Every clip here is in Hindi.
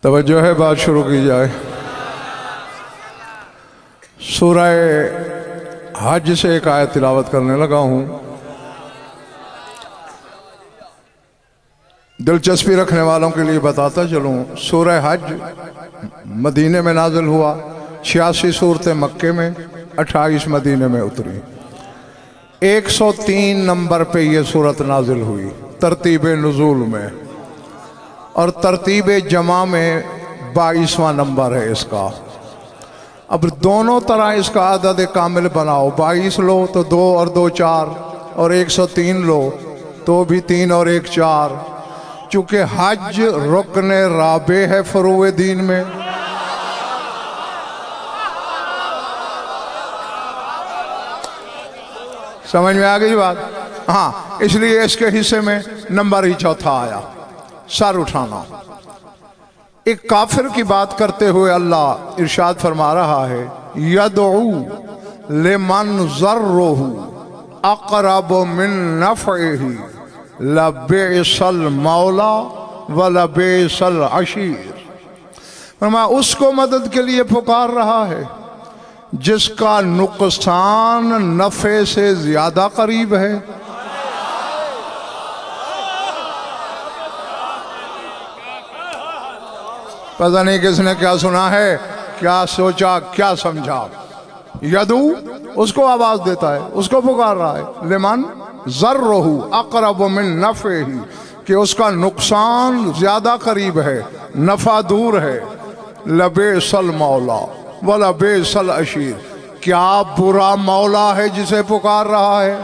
तवज्जो है, बात शुरू की जाए। सूरह हज से एक आयत तिलावत करने लगा हूँ। दिलचस्पी रखने वालों के लिए बताता चलूँ, सूरह हज मदीने में नाजिल हुआ, 86 सूरतें मक्के में, 28 मदीने में उतरी। 103 नंबर पे ये सूरत नाजिल हुई तरतीब नुज़ूल में, और तरतीब जमा में 22वां नंबर है इसका। अब दोनों तरह इसका अदद कामिल बनाओ, 22 लो तो 2 और 2 4, और 103 लो तो भी 3 और 1 4। चूंकि हज रुकन राबे है फरूए दीन में, समझ में आ गई बात? हाँ, इसलिए इसके हिस्से में नंबर ही चौथा आया, सर उठाना। एक काफिर की बात करते हुए अल्लाह इरशाद फरमा रहा है, यदऊ लिमन ज़र्रुहु अक़रब मिन नफ़इही लबेसल मौला व लबेसल अशीर। फरमाया उसको मदद के लिए पुकार रहा है जिसका नुकसान नफ़े से ज्यादा करीब है। पता नहीं किसने क्या सुना है, क्या सोचा, क्या समझा। यदू उसको आवाज देता है, उसको पुकार रहा है, लिमन ज़र्रुहु अक़रब मिन नफ़इही, कि उसका नुकसान ज्यादा करीब है, नफा दूर है। लबेसल मौला व लबेसल अशीर, क्या बुरा मौला है जिसे पुकार रहा है।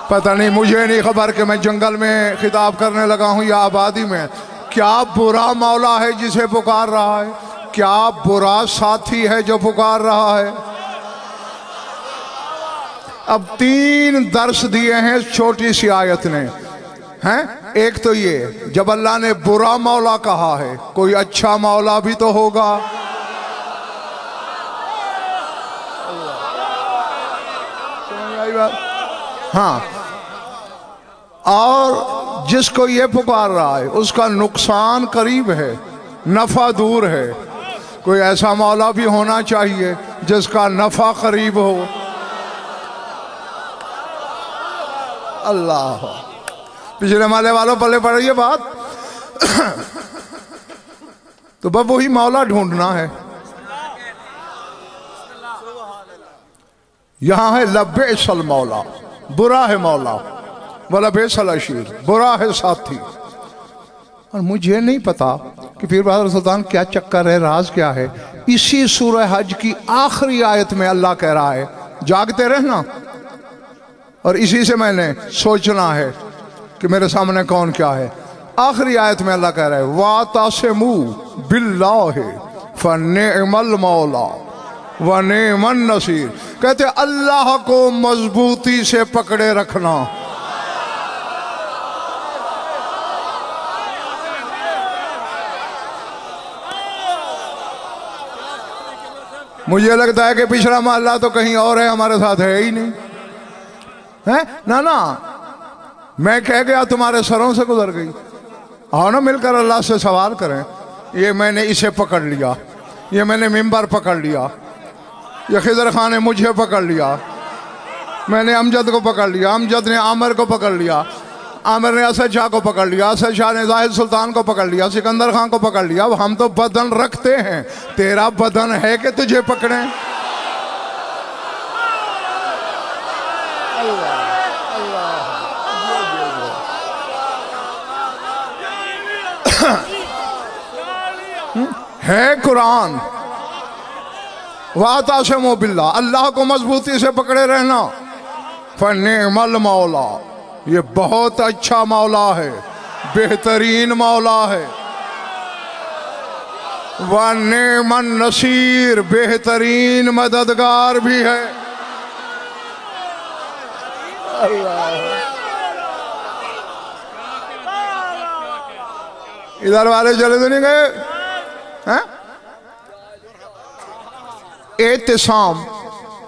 पता नहीं, मुझे नहीं खबर कि मैं जंगल में खिताब करने लगा हूं या आबादी में। क्या बुरा मौला है जिसे पुकार रहा है, क्या बुरा साथी है जो पुकार रहा है। अब 3 दर्श दिए हैं छोटी सी आयत ने, हैं? एक तो ये, जब अल्लाह ने बुरा मौला कहा है, कोई अच्छा मौला भी तो होगा। समझ आई बात? हाँ, और जिसको ये पुकार रहा है उसका नुकसान करीब है, नफा दूर है। कोई ऐसा मौला भी होना चाहिए जिसका नफा करीब हो। अल्लाह, पिछले माले वालों पल्ले पड़ रही है बात। तो बस वही मौला ढूंढना है। यहां है लब्बेसल मौला, बुरा है मौला, वाला बेसल अशीर, बुरा है साथी। और मुझे नहीं पता कि पीर बहादुर सुल्तान क्या चक्कर है, राज क्या है। इसी सूरह हज की आखिरी आयत में अल्लाह कह रहा है जागते रहना, और इसी से मैंने सोचना है कि मेरे सामने कौन क्या है। आखिरी आयत में अल्लाह कह रहा है, वातसिमू बिल्लाहि फनिअमल मौला व निअमन नसीर। कहते अल्लाह को मजबूती से पकड़े रखना। मुझे लगता है कि पिछला मोहल्ला तो कहीं और है, हमारे साथ है ही नहीं है। ना ना, मैं कह गया तुम्हारे सरों से गुजर गई। आओ ना मिलकर अल्लाह से सवाल करें। ये मैंने इसे पकड़ लिया, ये मैंने मिंबर पकड़ लिया, ये खिदर खान ने मुझे पकड़ लिया, मैंने अमजद को पकड़ लिया, अमजद ने आमिर को पकड़ लिया, आमिर ने असद शाह को पकड़ लिया, असद शाह ने जाहिद सुल्तान को पकड़ लिया, सिकंदर खान को पकड़ लिया। हम तो बदन रखते हैं, तेरा बदन है कि तुझे पकड़े। है कुरान, वातसिमू बिल्लाह, अल्लाह को मजबूती से पकड़े रहना। फनिअमल मौला, ये बहुत अच्छा मौला है, बेहतरीन मौला है। व निअमन नसीर, बेहतरीन मददगार भी है। इधर वाले चले तो नहीं गए हैं? एहतिसाम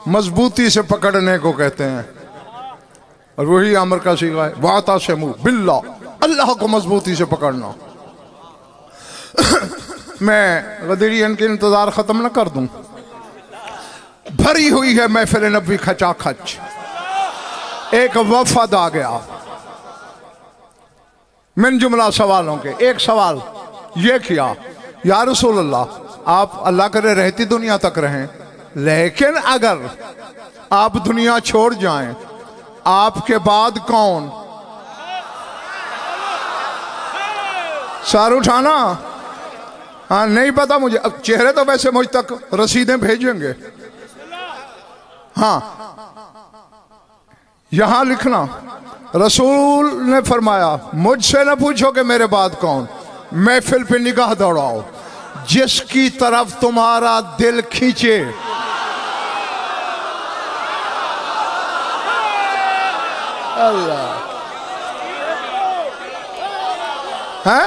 मजबूती से पकड़ने को कहते हैं, और वही अमर का सीगा है, वातसिमू बिल्लाह अल्लाह को मजबूती से पकड़ना। मैं गदरियन के इंतजार खत्म न कर दूं। भरी हुई है महफिल नबी खचाखच। एक वफद आ गया मिन जुमला सवालों के। एक सवाल ये किया, या रसूल अल्लाह, आप अल्लाह करे रहती दुनिया तक रहें, लेकिन अगर आप दुनिया छोड़ जाएं, आपके बाद कौन? सर उठाना। हाँ, नहीं पता मुझे। अब चेहरे तो वैसे मुझ तक रसीदें भेजेंगे। हाँ, यहां लिखना, रसूल ने फरमाया मुझसे न पूछो कि मेरे बाद कौन, महफिल पे निगाह दौड़ाओ, जिसकी तरफ तुम्हारा दिल खींचे। अल्लाह है,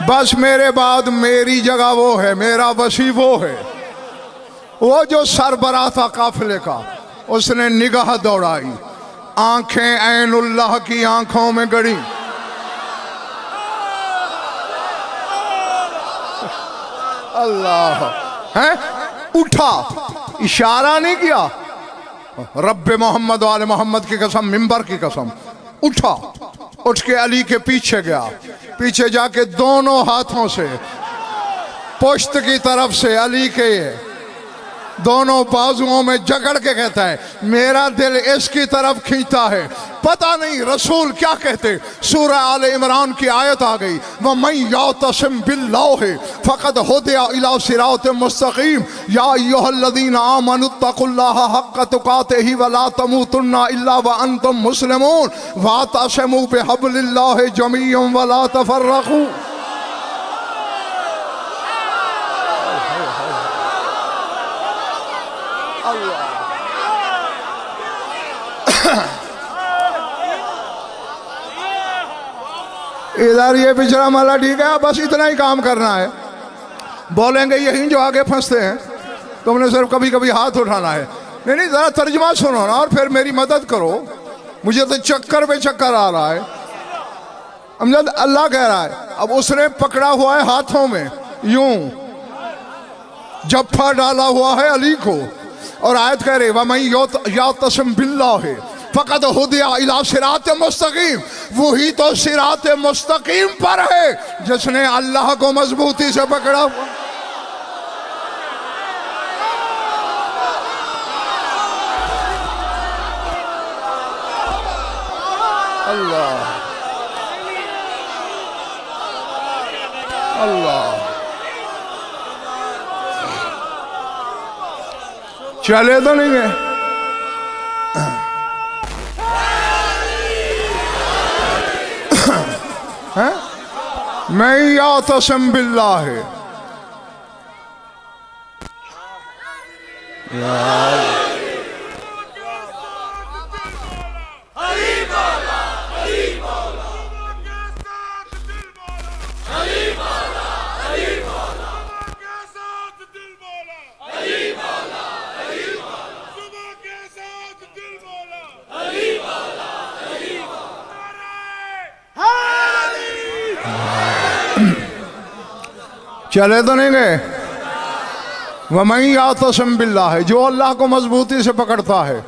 बस मेरे बाद मेरी जगह वो है, मेरा वसी वो है। वो जो सरबराह था काफिले का, उसने निगाह दौड़ाई, आंखें ऐनुल्लाह की आंखों में गड़ी। अल्लाह है, उठा, इशारा नहीं किया, रब्बे मोहम्मद वाले मोहम्मद की कसम, मिंबर की कसम, उठा, उठ के अली के पीछे गया। पीछे जाके दोनों हाथों से पुश्त की तरफ से अली के दोनों बाजुओं में जकड़ के कहता है, मेरा दिल इसकी तरफ खींचता है। पता नहीं रसूल क्या कहते। सूरह आले इमरान की आयत आ गई, व मन यअतसिम बिल्लाहि फक़द हुदिया इला सिरातिम मुस्तक़ीम या अय्युहल्लज़ीना आमनुत्तक़ुल्लाहा हक़्क़ तुक़ातिही व ला तमूतुन्ना इल्ला व अंतुम मुस्लिमून वअतसिमू बिहब्लिल्लाहि जमीअन व ला तफ़र्रक़ू। इधर ये पिछड़ा माला ठीक है, बस इतना ही काम करना है। बोलेंगे यही जो आगे फंसते हैं, तुमने सिर्फ कभी कभी हाथ उठाना है। नहीं नहीं, जरा तर्जुमा सुनो ना और फिर मेरी मदद करो, मुझे तो चक्कर पे चक्कर आ रहा है। अमजद अल्लाह कह रहा है, अब उसने पकड़ा हुआ है हाथों में यूं, जफ्फा डाला हुआ है अली को, और आयत कह रहे वमन यअतसिम बिल्लाहि फक़द हुदिया इला सिरातिम मुस्तक़ीम, वही तो सिरात मुस्तक़ीम पर है जिसने अल्लाह को मजबूती से पकड़ा हुआ। अल्लाह अल्लाह, चले तो नहीं गए। मैं यअतसिम बिल्लाहि, चले तो नहीं गए। वमन यअतसिम बिल्लाहि, जो अल्लाह को मजबूती से पकड़ता है,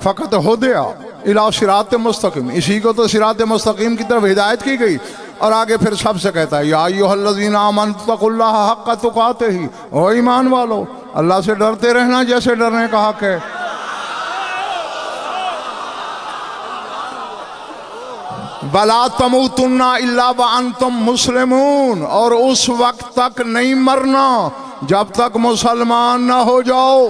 फ़क़द हुदिया इला सिरातिम मुस्तक़ीम, इसी को तो सिरात मुस्तक़ीम की तरफ हिदायत की गई। और आगे फिर सबसे कहता है या अय्युहल्लज़ीना आमनुत्तक़ुल्लाहा हक़्क़ तुक़ातिही, ओ ईमान वालो, अल्लाह से डरते रहना जैसे डरने का हक है। वला तमूतुन्ना इल्ला व अंतुम मुस्लिमून, और उस वक्त तक नहीं मरना जब तक मुसलमान ना हो जाओ।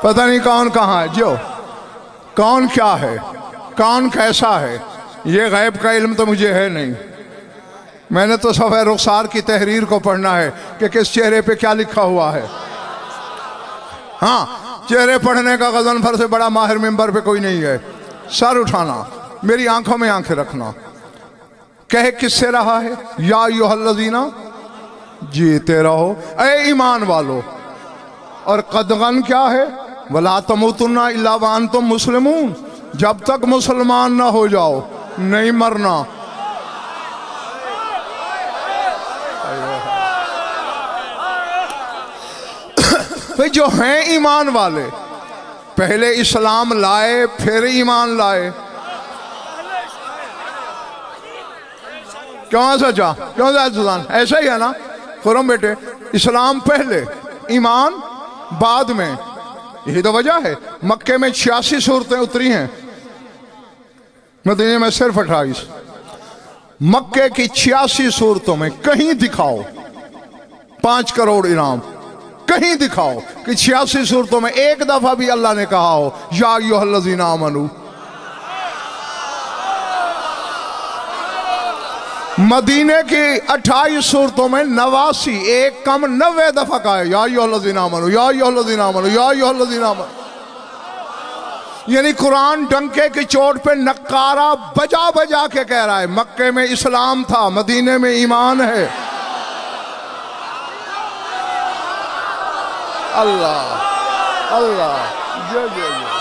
पता नहीं कौन कहाँ है, जो कौन क्या है, कौन कैसा है, ये गैब का इल्म तो मुझे है नहीं। मैंने तो सफ़े रुखसार की तहरीर को पढ़ना है कि किस चेहरे पे क्या लिखा हुआ है। हाँ, चेहरे पढ़ने का गज़नफर से बड़ा माहिर मिंबर पे कोई नहीं है। सर उठाना, मेरी आंखों में आंखें रखना, कह किससे रहा है? या अय्युहल्लज़ीना, जीते रहो ए ईमान वालो। और कदगन क्या है? वला तमूतुन्ना इल्ला व अंतुम मुस्लिमून, जब तक मुसलमान ना हो जाओ नहीं मरना। भाई जो हैं ईमान वाले, पहले इस्लाम लाए फिर ईमान लाए। क्यों सचा? क्यों सुल्तान? ऐसा ही है ना खुरम बेटे, इस्लाम पहले ईमान बाद में, यही तो वजह है। मक्के में 86 सूरतें उतरी हैं, मदीने में सिर्फ 28। मक्के की 86 सूरतों में कहीं दिखाओ 5 करोड़ इनाम, कहीं दिखाओ कि 86 सूरतों में एक दफा भी अल्लाह ने कहा हो या अय्युहल्लज़ीना आमनू। मदीने की 28 सूरतों में 89, एक कम 90 दफा कहा है या अय्युहल्लज़ीना आमनू, या अय्युहल्लज़ीना आमनू, या अय्युहल्लज़ीना आमनू। यानी कुरान डंके की चोट पे नक्कारा बजा बजा के कह रहा है मक्के में इस्लाम था, मदीने में ईमान है। अल्लाह अल्लाह जय जय जय।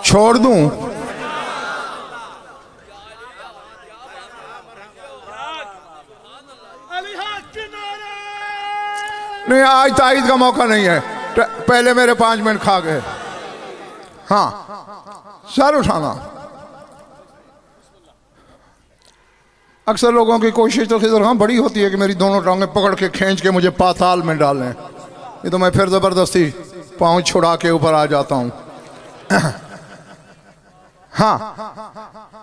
छोड़ दूं? नहीं, आज ताईद का मौका नहीं है, पहले मेरे 5 मिनट खा गए। हाँ, सर उठाना। अक्सर लोगों की कोशिश तो खिजर बड़ी होती है कि मेरी दोनों टांगें पकड़ के खींच के मुझे पाताल में डालें। ये तो मैं फिर जबरदस्ती पांव छुड़ा के ऊपर आ जाता हूं। हाँ,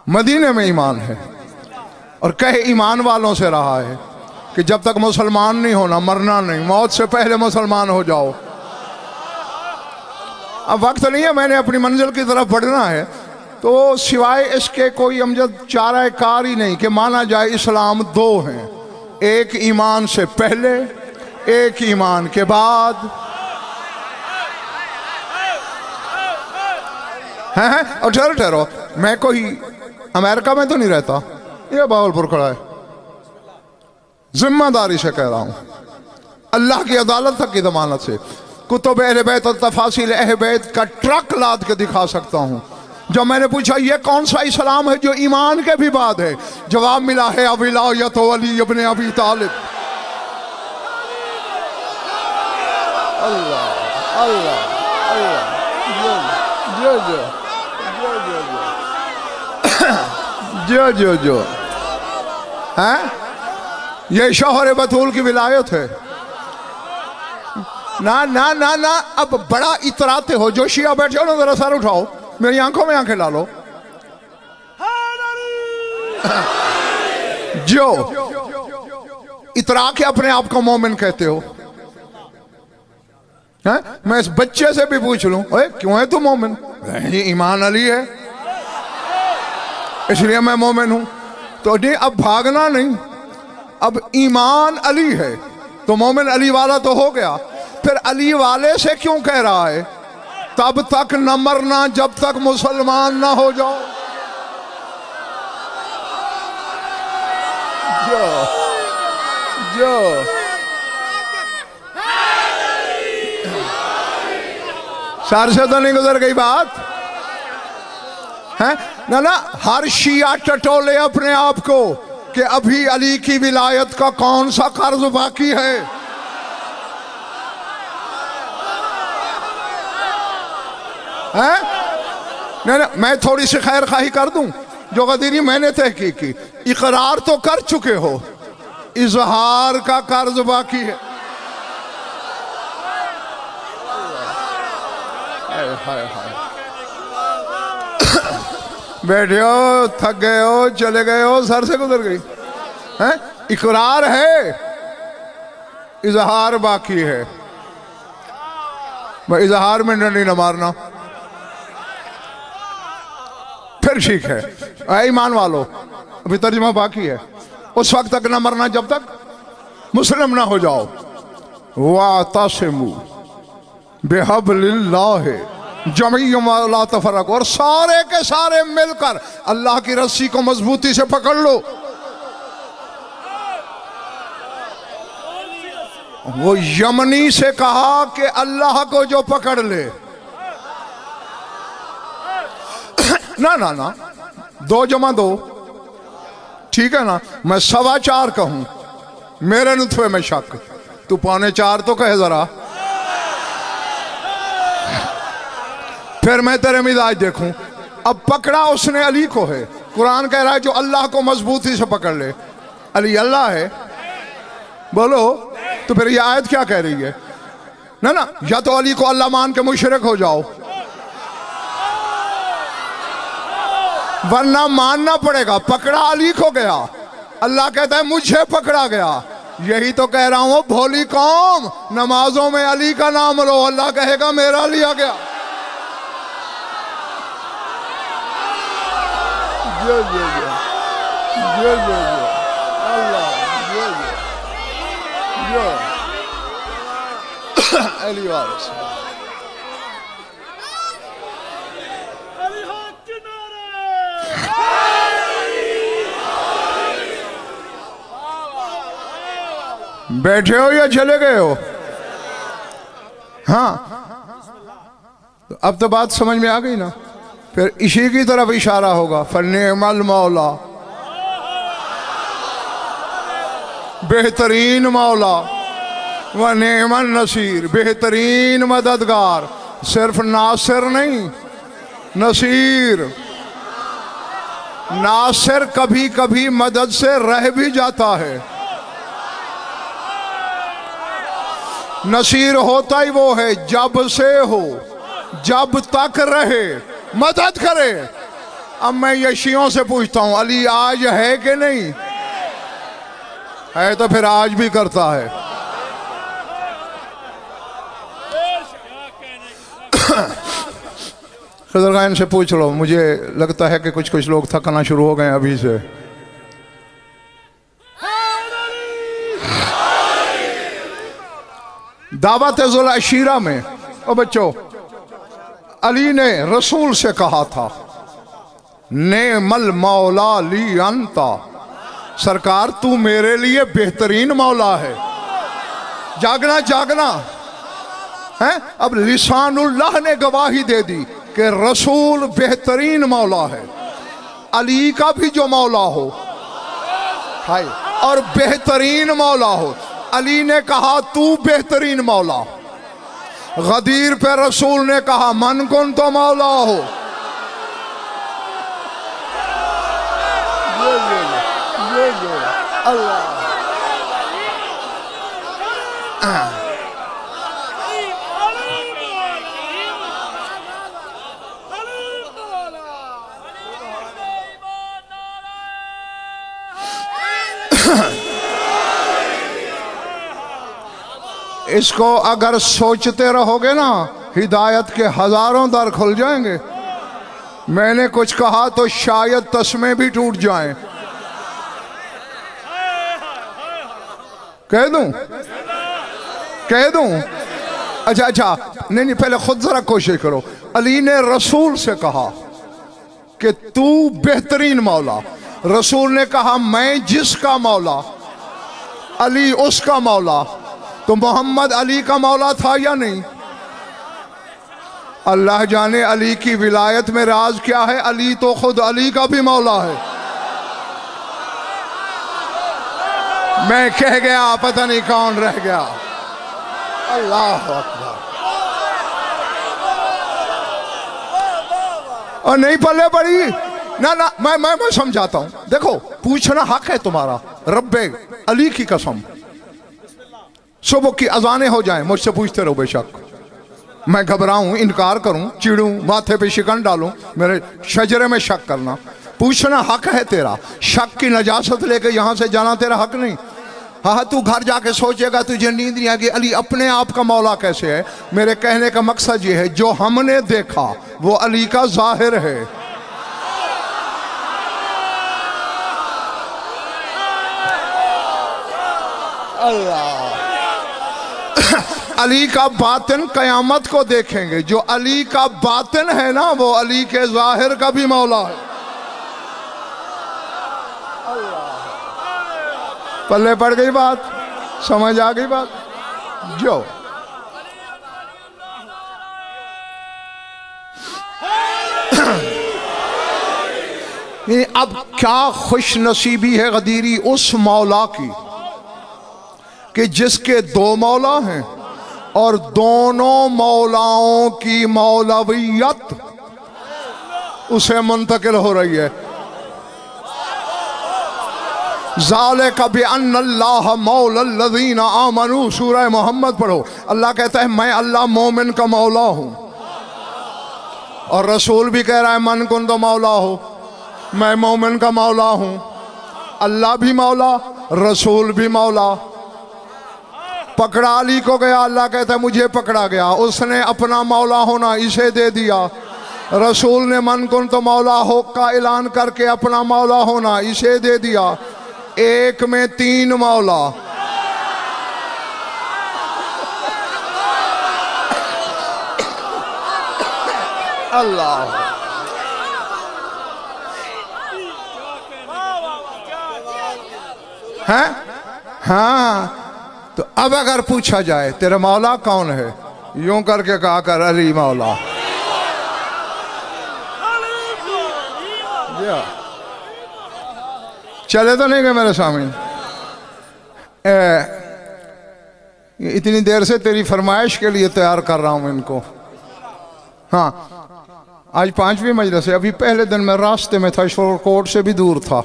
मदीने में ईमान है और कहे ईमान वालों से रहा है कि जब तक मुसलमान नहीं होना मरना नहीं, मौत से पहले मुसलमान हो जाओ। अब वक्त नहीं है, मैंने अपनी मंजिल की तरफ बढ़ना है, तो सिवाय इसके कोई अमजद चारा कार ही नहीं कि माना जाए इस्लाम 2 हैं, एक ईमान से पहले, एक ईमान के बाद। हैं? और ठहरो ठहरो, मैं कोई अमेरिका में तो नहीं रहता, ये बावलपुर खड़ा है, जिम्मेदारी से कह रहा हूं, अल्लाह की अदालत तक की जमानत से कुतुब अहले बैत और तफासिल अहले बैत का ट्रक लाद के दिखा सकता हूं। जब मैंने पूछा ये कौन सा इस्लाम है जो ईमान के भी बाद है, जवाब मिला है अविलायत अली इब्न अबी तालिब। अल्लाह अल्लाह अल्लाह, जो जो जो जो जो हैं, ये शौहर बतूल की विलायत है। ना ना ना ना, अब बड़ा इतराते हो, जो शिया बैठे हो ना जरा सर उठाओ, मेरी आंखों में आंखें डालो। जो इतरा के अपने आप को मोमिन कहते हो, हैं? मैं इस बच्चे से भी पूछ लूं, ओए क्यों है तू मोमिन? ये ईमान अली है इसलिए मैं मोमिन हूं। तो नहीं, अब भागना नहीं, अब ईमान अली है तो मोमिन अली वाला तो हो गया। फिर अली वाले से क्यों कह रहा है तब तक न मरना जब तक मुसलमान ना हो जाओ? जो जो सर से तो नहीं गुजर गई बात है ना? ना, हर शिया टटोले अपने आप को कि अभी अली की विलायत का कौन सा कर्ज बाकी है। हैं? नहीं ना, मैं थोड़ी सी खैर खाही कर दूं, जो गदीरी मैंने तहकीक की, इकरार तो कर चुके हो, इजहार का कर्ज बाकी है। हाय हाय, बैठे हो, थक गए हो, चले गए हो, सर से गुजर गई हैं? इकरार है, इजहार बाकी है। भाई इजहार में डंडी न मारना, फिर ठीक है। ऐ ईमान वालो, अभी तर्जुमा बाकी है। उस वक्त तक ना मरना जब तक मुस्लिम ना हो जाओ। वातसिमू बिहब्लिल्लाह जमीअम ला तफर्रकू, और सारे के सारे मिलकर अल्लाह की रस्सी को मजबूती से पकड़ लो। वो यमनी से कहा कि अल्लाह को जो पकड़ ले, ना ना ना, 2 जमा 2, ठीक है ना। मैं 4.25 कहूं, मेरे नुत्फे में शक, तू 3.25 तो कहे जरा, फिर मैं तेरे मिजाज देखूं। अब पकड़ा उसने अली को है, कुरान कह रहा है जो अल्लाह को मजबूती से पकड़ ले। अली अल्लाह है, बोलो तो फिर ये आयत क्या कह रही है? ना ना, या तो अली को अल्लाह मान के मुशरिक हो जाओ, वरना मानना पड़ेगा। पकड़ा अली को गया, अल्लाह कहता है मुझे पकड़ा गया। यही तो कह रहा हूं भोली कौम, नमाजों में अली का नाम लो, अल्लाह कहेगा मेरा लिया गया। ये अल्लाह अली वारिस बैठे हो या चले गए हो? हाँ, तो अब तो बात समझ में आ गई ना। फिर इसी की तरफ इशारा होगा, फन्नेमल मौला, बेहतरीन मौला, व नेमन नसीर, बेहतरीन मददगार। सिर्फ नासिर नहीं, नसीर। नासिर कभी कभी मदद से रह भी जाता है, नसीर होता ही वो है जब से हो, जब तक रहे, मदद करे। अब मैं ये शियों से पूछता हूं, अली आज है कि नहीं है? तो फिर आज भी करता है। खजरगान से पूछ लो, मुझे लगता है कि कुछ कुछ लोग थकना शुरू हो गए अभी से। दावत जुल अशीरा में, ओ बच्चों, अली ने रसूल से कहा था, नेमल मौला ली अंता, सरकार तू मेरे लिए बेहतरीन मौला है। जागना जागना है। अब लिसानुल्लाह ने गवाही दे दी कि रसूल बेहतरीन मौला है। अली का भी जो मौला हो हाय और बेहतरीन मौला हो। अली ने कहा तू बेहतरीन मौला, गदीर पे रसूल ने कहा मन कुन तो मौला हो। ये अल्लाह इसको अगर सोचते रहोगे ना, हिदायत के हजारों दर खुल जाएंगे। मैंने कुछ कहा तो शायद तस्मे भी टूट जाएं। कह दूं? कह दूं? अच्छा अच्छा, नहीं, पहले खुद जरा कोशिश करो। अली ने रसूल से कहा कि तू बेहतरीन मौला। रसूल ने कहा मैं जिसका मौला, अली उसका मौला। तो मोहम्मद अली का मौला था या नहीं? अल्लाह जाने अली की विलायत में राज क्या है। अली तो खुद अली का भी मौला है। मैं कह गया, पता नहीं कौन रह गया। अल्लाह अकबर। और नहीं पल्ले पड़ी ना ना, मैं समझाता हूं। देखो, पूछना हक है तुम्हारा। रब्बे अली की कसम, सुबह की अजानें हो जाएं, मुझसे पूछते रहो। बेशक मैं घबराऊं, इनकार करूं, चिड़ूं, माथे पे शिकन डालूं, मेरे शजरे में शक करना, पूछना हक है तेरा। शक की नजासत लेके यहां से जाना तेरा हक नहीं। हाँ, तू घर जाके सोचेगा, तुझे नींद नहीं आएगी, अली अपने आप का मौला कैसे है। मेरे कहने का मकसद ये है, जो हमने देखा वो अली का जाहिर है। अल्लाह अली का बातिन कयामत को देखेंगे। जो अली का बातिन है ना, वो अली के जाहिर का भी मौला है। पल्ले पड़ गई बात, समझ आ गई बात। जो अब क्या खुश नसीबी है गदीरी उस मौला की कि जिसके दो मौला हैं और दोनों मौलाओं की मौलवियत उसे मुंतकिल हो रही है। ज़ालिका बिअन्नल्लाह मौलल्लज़ीना आमनू, सूरह मोहम्मद पढ़ो। अल्लाह कहता है मैं अल्लाह मोमिन का मौला हूँ, और रसूल भी कह रहा है मन कुन तो मौला हो, मैं मोमिन का मौला हूँ। अल्लाह भी मौला, रसूल भी मौला। पकड़ा अली को गया, अल्लाह कहता है मुझे पकड़ा गया। उसने अपना मौला होना इसे दे दिया। रसूल ने मन कुन तो मौला हो का ऐलान करके अपना मौला होना इसे दे दिया। एक में तीन मौला। अल्लाह है। हाँ, तो अब अगर पूछा जाए तेरा मौला कौन है, यूं करके कहा कर अली मौला। चले तो नहीं गए मेरे सामने। इतनी देर से तेरी फरमाइश के लिए तैयार कर रहा हूं इनको। हाँ, आज 5वीं मजलिस है। अभी पहले दिन मैं रास्ते में था, शोरकोट से भी दूर था,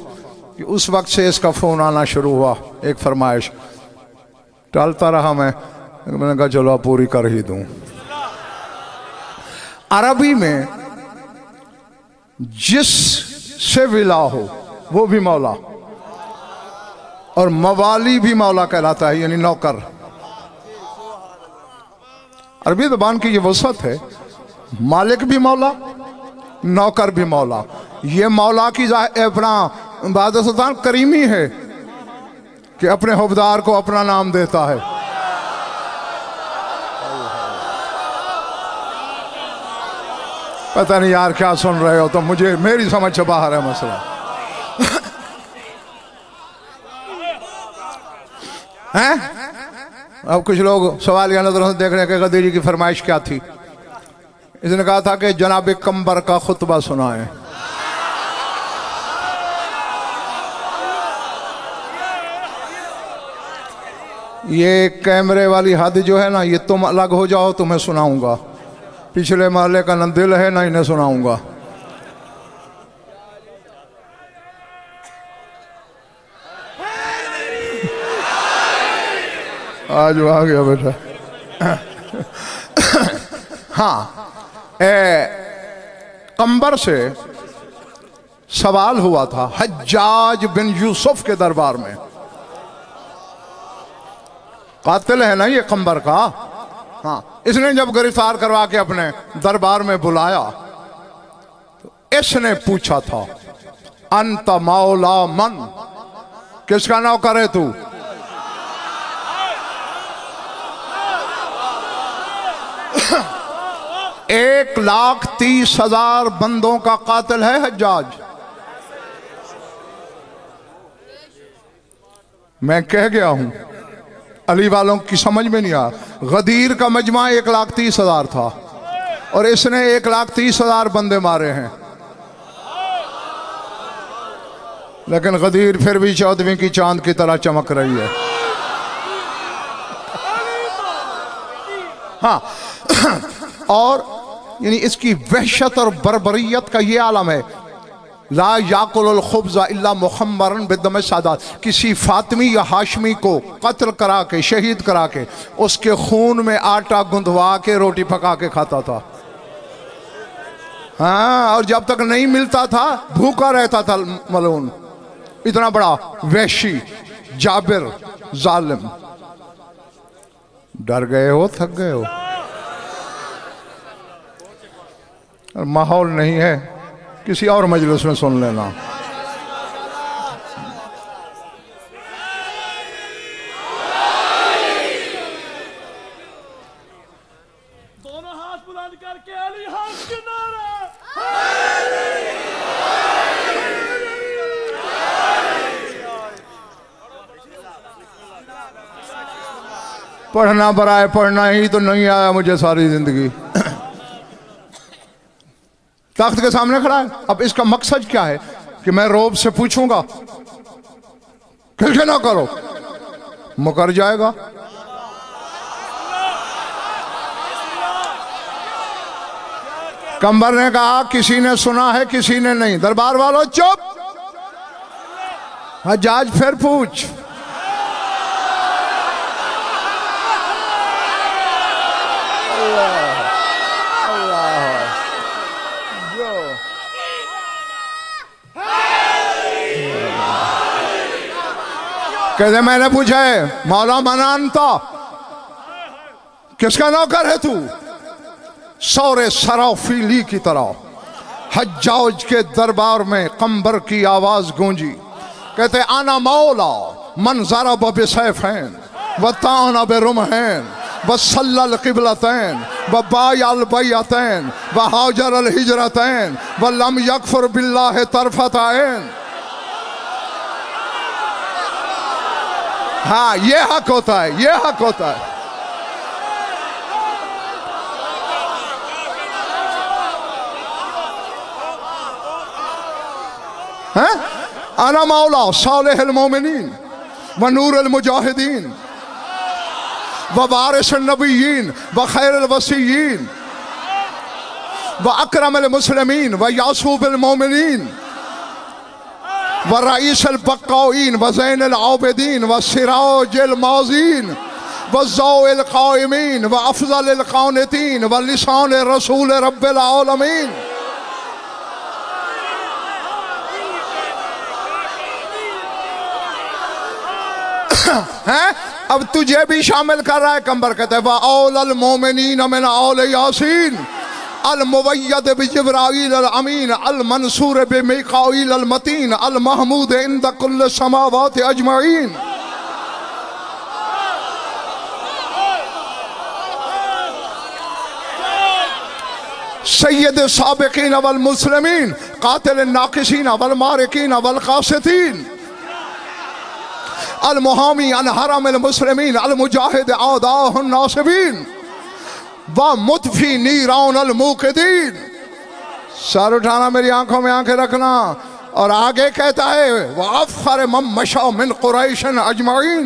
कि उस वक्त से इसका फोन आना शुरू हुआ। एक फरमाइश टालता रहा मैंने कहा चलो पूरी कर ही दूं। अरबी में जिस से विला हो वो भी मौला, और मवाली भी मौला कहलाता है, यानी नौकर। अरबी ज़बान की ये वसअत है, मालिक भी मौला, नौकर भी मौला। ये मौला की अपना बादशाह सुल्तान करीमी है कि अपने हुबदार को अपना नाम देता है। पता नहीं यार क्या सुन रहे हो, तो मुझे मेरी समझ से बाहर है मसला। हैं? अब कुछ लोग सवाल या नजरों से देख रहे हैं कि गदीरी की फरमाइश क्या थी। इसने कहा था कि जनाब कंबर का खुतबा सुनाएं। ये कैमरे वाली हद जो है ना, ये तुम अलग हो जाओ तो मैं सुनाऊंगा। पिछले महल्ले का न दिल है ना इन्हें सुनाऊंगा। आज वो आ गया बेटा। हाँ, कंबर से सवाल हुआ था हज्जाज बिन यूसुफ के दरबार में। कातिल है ना ये कंबर का। हाँ, इसने जब गिरफ्तार करवा के अपने दरबार में बुलाया तो इसने पूछा था अंत मौला मन, किसका नौकर है तू? एक 1,30,000 बंदों का कातिल है हज्जाज। मैं कह गया हूं, अली वालों की समझ में नहीं आया। गदीर का मजमा 1,30,000 था और इसने 1,30,000 बंदे मारे हैं, लेकिन गदीर फिर भी 14वीं की चांद की तरह चमक रही है। हाँ, और यानी इसकी वहशत और बर्बरियत का ये आलम है। ला याकुल खुब्ज़ा इल्ला मुहम्मरन बिदम सादात, किसी फातिमी या हाशमी को कत्ल करा के, शहीद करा के, उसके खून में आटा गुंदवा के रोटी पका के खाता था। हाँ, और जब तक नहीं मिलता था भूखा रहता था मलून। इतना बड़ा वहशी, जाबिर, जालिम। डर गए हो, थक गए हो, और माहौल नहीं है, किसी और मजलिस में सुन लेना। बुलंद करके अली हक के नारा। पढ़ना बराए पढ़ना ही तो नहीं आया मुझे सारी जिंदगी। तख्त के सामने खड़ा है। अब इसका मकसद क्या है कि मैं रौब से पूछूंगा खिलखे ना करो, मुकर जाएगा। कंबर ने कहा किसी ने सुना है किसी ने नहीं। दरबार वालों चुप। हज्जाज फिर पूछ। कहते मैंने पूछा है मौला मनानता किसका नौकर है तू? सौरे सराफीली की तरह हज्जाज के दरबार में कंबर की आवाज गूंजी। कहते आना मौला मन ज़रा बिसैफ़ैन व ताना बिरुमहैन व सल्लल क़िबलतैन व बायल बैअतैन व हाजर अल हिजरतैन व लम यकफुर बिल्लाह तरफत ऐन। हाँ ये हक होता है, ये हक होता है। हैं? अना मौला सालिहुल मोमिनीन व नूरुल मुजाहिदीन व वारिसुन नबिय्यीन व खैरुल वसीय्यीन व अकरमुल मुस्लिमीन व यासूबुल मोमिनीन व रईसुल बक्काईन व ज़ैनुल आबिदीन व सिराजुल मौज़ीन व ज़ौइल क़ाइमीन व अफ़ज़लुल क़ानितीन व लिसान रसूल रब्बिल आलमीन। हैं? अब तुझे भी शामिल कर रहा है कंबर। कहते हैं औलल मोमिनीन मिन औल यासीन अल मुवय्यद बिजिब्राईल अल अमीन अल मंसूर बिमीकाईल अल मतीन अल महमूद इंद कुल्ल समावात अजमईन। सय्यद साबिकीन वल मुस्लिमीन कातिल नाकिसीन वल मारिकीन वल कासितीन अल मुहामी अन हरमिल मुस्लिमीन अल मुजाहिद आदाहुन नासिबीन व मुतफी नीरान अल मुक़िदीन। सर उठाना, मेरी आंखों में आंखें रखना। और आगे कहता है व अफ़ख़र मन मशा मिन कुरैशिन अजमईन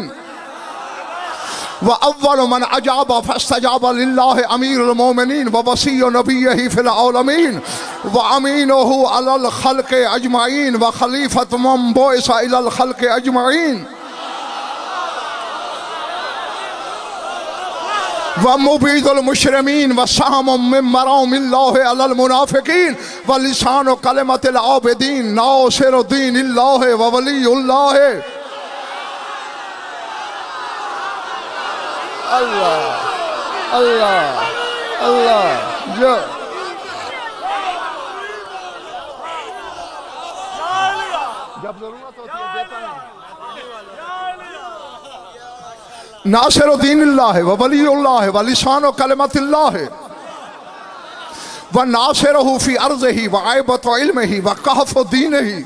व अव्वल मन अजाब फस्तजाब लिल्लाहि अमीरुल मोमिनीन व वसीय्यु नबिय्यिही फिल आलमीन व अमीनुहु अलल खल्क़ि अजमईन व खलीफतु मन बुइसा इलल खल्क़ि अजमईन व मुबीदुल मुशरिमीन व सामुम मिन मरामिल्लाहि अलल मुनाफिकीन व लिसानु कलिमतिल आबिदीन नासिरुद्दीनिल्लाहि व वलियुल्लाहि। अल्लाह अल्लाह अल्लाह। जो जब जरूरत होती है देता है। नासिरुद्दीनिल्लाह व वलियुल्लाह व लिसानु कलिमतिल्लाह व नासिरुहु फी अर्ज़िही व आइबतु इल्मिही व कहफ़ु दीनिही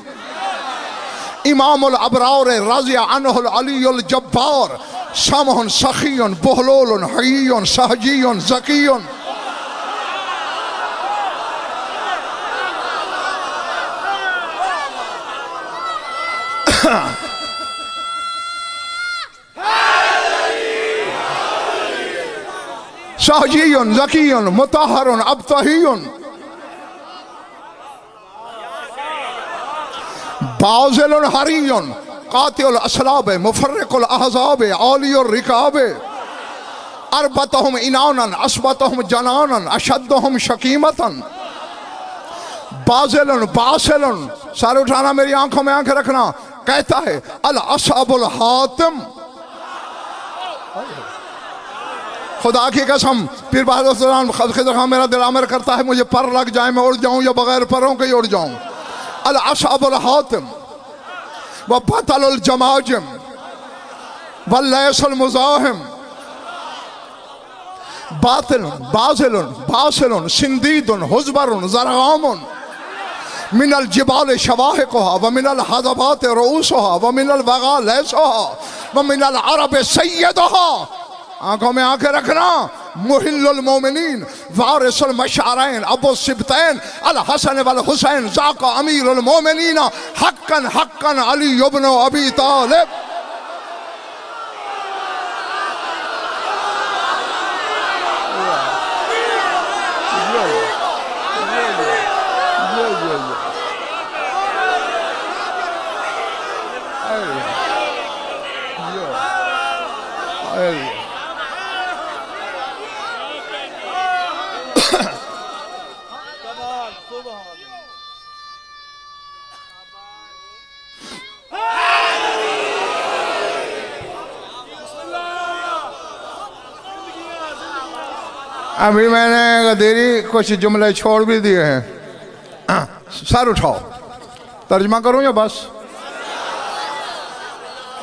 इमामुल अबरार रज़िया अन्हुल अलीयुल जब्बार समहुन सखीयुन बुहलूलुन हय्युन सहजियुन ज़कियुन। सहजियुन ज़कियुन मुतहरुन अबतहियुन बाज़िलुन हरियुन कातिल असलाब मुफर्रिकुल अहज़ाब आलियुर रिकाब अरबतहुम इनानन असबतहुम जनानन अशद्दहुम शकीमतन बाज़िलुन बासिलुन। सर उठाना, मेरी आंखों में आंखें रखना। कहता है अल असहाबुल हातिम। खुदा की कसम पीर बहादुर मेरा दिल आमिर करता है मुझे पर लग जाए मैं उड़ जाऊं या बगैर परों के उड़ जाऊं। अल असहाबुल हातिम व बतलुल जमाजिम व लैसुल मुज़ाहिम बातिलुन बाजिलुन बासिलुन सिंदीदुन हुज़बरुन ज़रगामुन मिनल जिबाल शवाहिकुहा व मिनल हज़बात रूसुहा व मिनल वगा लैसुहा व मिनल अरब सय्यदुहा। आंखों में आंखें रखना। मुहिल्लुल मोमिनीन वारिसुल मशारैन अबू सिब्तैन अल हसन वल हुसैन ज़ाका अमीरुल मोमिनीन हक्कन हक्कन अली इब्न अबी तालिब। अभी मैंने देरी कुछ जुमले छोड़ भी दिए हैं। सर उठाओ, तर्जमा करूं या बस?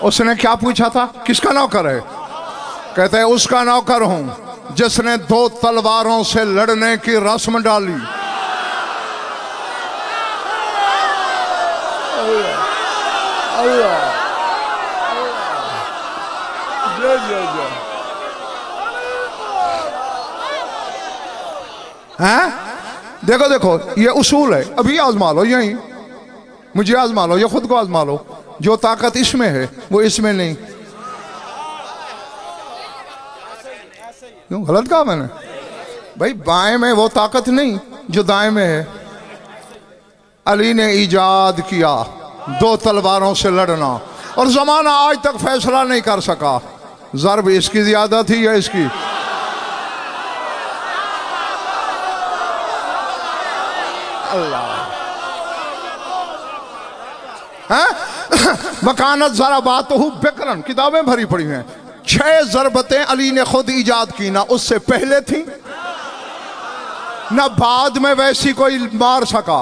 उसने क्या पूछा था? किसका नौकर है? कहते हैं उसका नौकर हूं जिसने 2 तलवारों से लड़ने की रस्म डाली। अल्लाह हैं? देखो देखो, ये उसूल है। अभी आजमा लो, यही मुझे आजमा लो या खुद को आजमा लो। जो ताकत इसमें है वो इसमें नहीं। क्यों गलत कहा मैंने? भाई बाएं में वो ताकत नहीं जो दाएं में है। अली ने ईजाद किया 2 तलवारों से लड़ना, और जमाना आज तक फैसला नहीं कर सका ज़र्ब इसकी ज्यादा थी या इसकी। अल्लाह मकानत जरा बात हो बिकरन, किताबें भरी पड़ी हैं। 6 ज़रबतें अली ने खुद ईजाद की, ना उससे पहले थी ना बाद में वैसी कोई मार सका।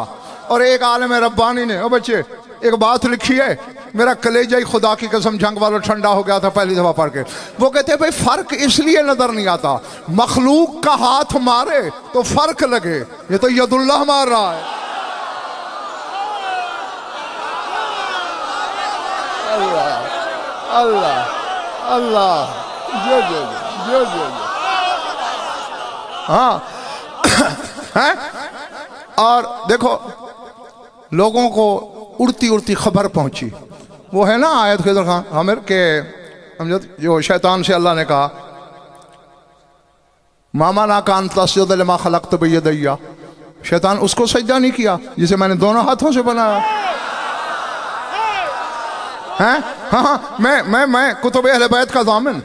और एक आलिम रब्बानी ने, ओ बच्चे एक बात लिखी है, मेरा कलेजा ही खुदा की कसम जंग वाला ठंडा हो गया था पहली दफा पढ़ के। वो कहते हैं भाई फर्क इसलिए नजर नहीं आता, मखलूक का हाथ मारे तो फर्क लगे, ये तो यदुल्लाह मार रहा है। अल्लाह अल्लाह अल्लाह जो जो जो जो जो हाँ हैं? और देखो लोगों को उड़ती उड़ती खबर पहुंची। वो है ना आयत खिदर खान आमिर के जो शैतान से अल्लाह ने कहा मामा ना कान तस्जुद लिमा खलक़्तु बियदैया। शैतान उसको सजदा नहीं किया जिसे मैंने दोनों हाथों से बनाया हैं। हाँ हाँ, मैं कुतुब अहले बैत का ज़ामिन।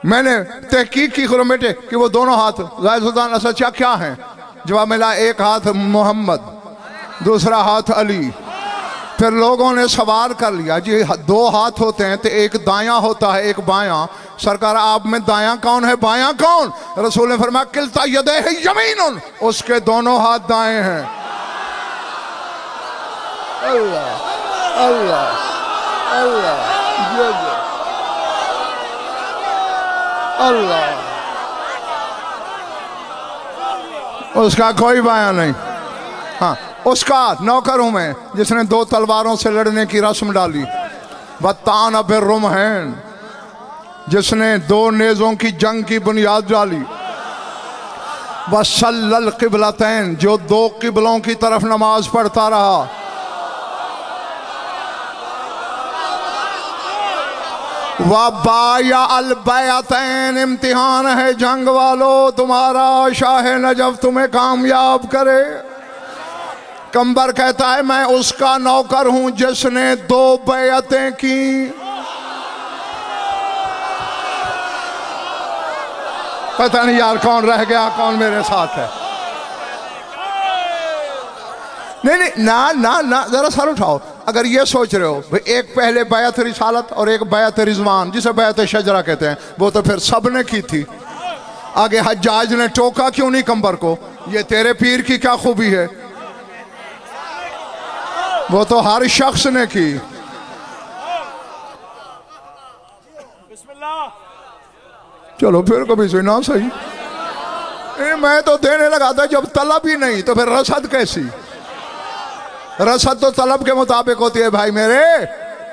मैंने तहकीक की खुरम बेटे कि वो दोनों हाथ ज़ाहिद सुल्तान असद शाह क्या हैं? जवाब मिला एक हाथ मोहम्मद, दूसरा हाथ अली। फिर लोगों ने सवाल कर लिया जी 2 हाथ होते हैं तो एक दायां होता है एक बायां, सरकार आप में दायां कौन है बायां कौन? रसूल ने फरमाया किल्ता यदैहि यमीनुन, उसके दोनों हाथ दाएं हैं। अल्लाह अल्लाह अल्लाह अल्लाह, उसका कोई बायां नहीं। हाँ, उसका नौकर हूं मैं जिसने 2 तलवारों से लड़ने की रस्म डाली। वत्तान बिर्रुमहैन, जिसने 2 नेज़ों की जंग की बुनियाद डाली। वसल्लल क़िबलतैन, जो 2 क़िबलों की तरफ नमाज पढ़ता रहा। वबाया अल बैअतैन, इम्तिहान है जंग वालों तुम्हारा, शाह नजफ तुम्हें कामयाब करे। कंबर कहता है मैं उसका नौकर हूं जिसने 2 बैअतें की। पता नहीं यार कौन रह गया कौन मेरे साथ है। नहीं ना ना ना, जरा सर उठाओ। अगर ये सोच रहे हो भाई एक पहले बैअत रिसालत और एक बैअत रिजवान जिसे बैअत शजरा कहते हैं, वो तो फिर सब ने की थी। आगे हज्जाज ने टोका क्यों नहीं कंबर को? ये तेरे पीर की क्या खूबी है? वो तो हर शख्स ने की। चलो फिर कभी सुना सही। मैं तो देने लगा था, जब तलब ही नहीं तो फिर रसद कैसी? रसद तो तलब के मुताबिक होती है भाई मेरे।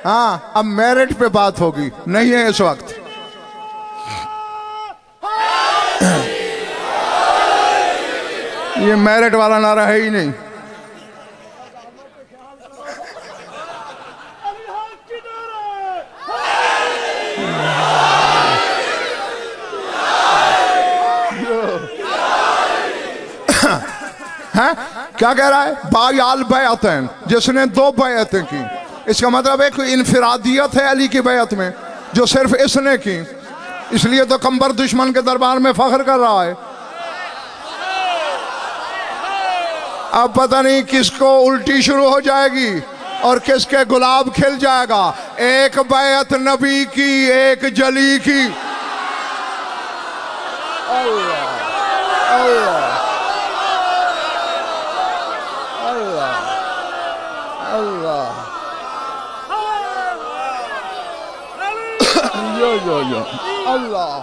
हाँ, अब मेरिट पे बात होगी, नहीं है इस वक्त। ये मेरिट वाला नारा है ही नहीं। अली हक के नारे। है क्या कह रहा है? बायाल बैअतैन, जिसने 2 बैअतें की। इसका मतलब एक इनफिरादियत है अली की बैअत में, जो सिर्फ इसने की, इसलिए तो कंबर दुश्मन के दरबार में फख्र कर रहा है। अब पता नहीं किसको उल्टी शुरू हो जाएगी और किसके गुलाब खिल जाएगा। एक बैअत नबी की, एक जली की। अल्लाह अल्लाह अल्लाह यो अल्लाह।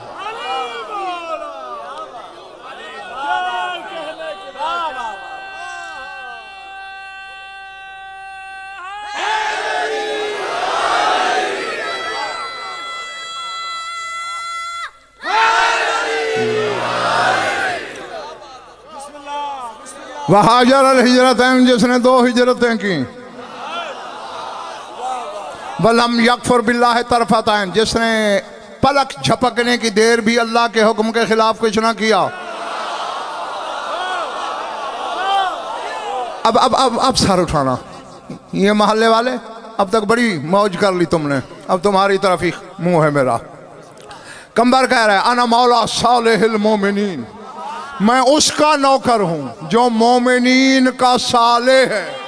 वहाजर अल हिजरतैन, जिसने 2 हिजरतें की। वलम यकफुर बिल्लाह तरफतैन, जिसने पलक झपकने की देर भी अल्लाह के हुक्म के खिलाफ कुछ ना किया। अब सर उठाना। ये मोहल्ले वाले, अब तक बड़ी मौज कर ली तुमने, अब तुम्हारी तरफ ही मुंह है मेरा। कंबर कह रहा है अना मौला सालिहिल मोमिनीन, मैं उसका नौकर हूं जो मोमिनीन का साले है।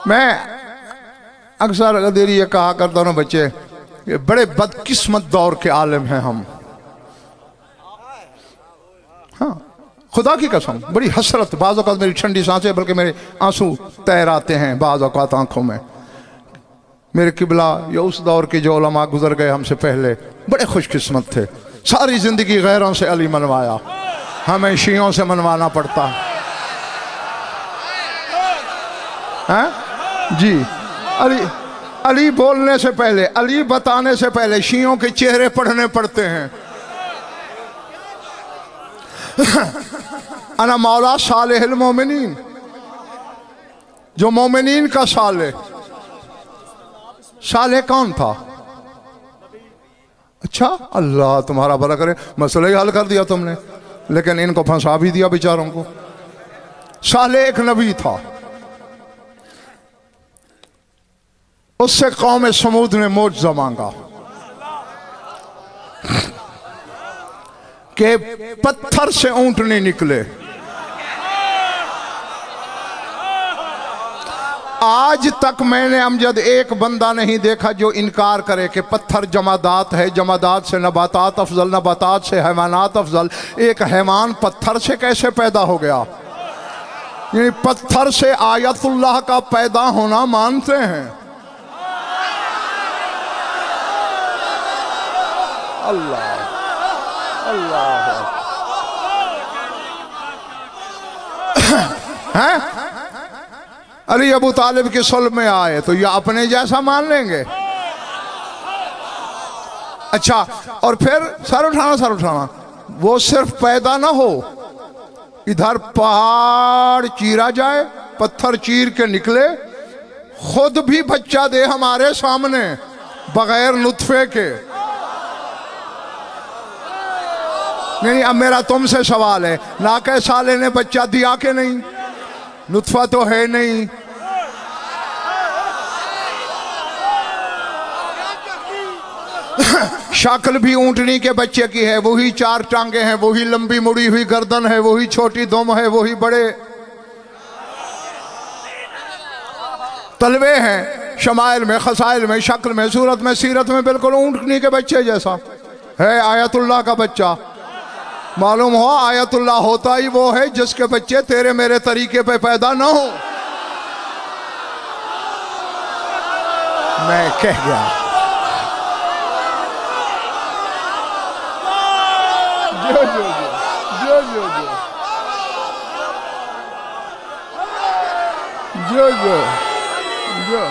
मैं अक्सर गदेरी ये कहा करता हूं बच्चे, ये बड़े बदकिस्मत दौर के आलिम हैं हम। हाँ, खुदा की कसम, बड़ी हसरत, बाज़ औक़ात मेरी ठंडी सांसें बल्कि मेरे आंसू तैर आते हैं बाज़ औक़ात आंखों में। मेरे किबला या उस दौर के जो उलमा गुजर गए हमसे पहले, बड़े खुशकिस्मत थे। सारी जिंदगी गैरों से अली मनवाया, हमें शियों से मनवाना पड़ता है। जी, अली बोलने से पहले, अली बताने से पहले शियों के चेहरे पढ़ने पड़ते हैं। अना मौला सालेहिल मोमिनीन, जो मोमिनीन का साले। साले कौन था? अच्छा, अल्लाह तुम्हारा भला करे, मसला ही हल कर दिया तुमने, लेकिन इनको फंसा भी दिया बेचारों को। साले एक नबी था, उससे कौम समूद ने मोजज़ा मांगा कि पत्थर से ऊंट नहीं निकले। आज तक मैंने अमजद एक बंदा नहीं देखा जो इनकार करे कि पत्थर जमादात है, जमादात से नबातात अफजल, नबातात से हैवानात अफजल। एक हैवान पत्थर से कैसे पैदा हो गया? यानी पत्थर से आयतुल्लाह का पैदा होना मानते हैं। अल्लाह अल्लाह हैं? अली अबू तालिब के सुल्ह में आए तो ये अपने जैसा मान लेंगे? अच्छा, और फिर सर उठाना, वो सिर्फ पैदा ना हो, इधर पहाड़ चीरा जाए, पत्थर चीर के निकले, खुद भी बच्चा दे हमारे सामने बगैर नुत्फे के। नहीं, अब मेरा तुमसे सवाल है, नाके साले ने बच्चा दिया कि नहीं? नुत्फा तो है नहीं। शक्ल भी ऊंटनी के बच्चे की है, वही 4 टांगे हैं, वही लंबी मुड़ी हुई गर्दन है, वही छोटी दुम है, वही बड़े तलवे हैं। शमाइल में, खसाइल में, शक्ल में, सूरत में, सीरत में बिल्कुल ऊंटनी के बच्चे जैसा है। आयतुल्लाह का बच्चा मालूम हो आयतुल्लाह होता ही वो है जिसके बच्चे तेरे मेरे तरीके पे पैदा ना हो। मैं कह गया जो जो जो जो जो जो जो जो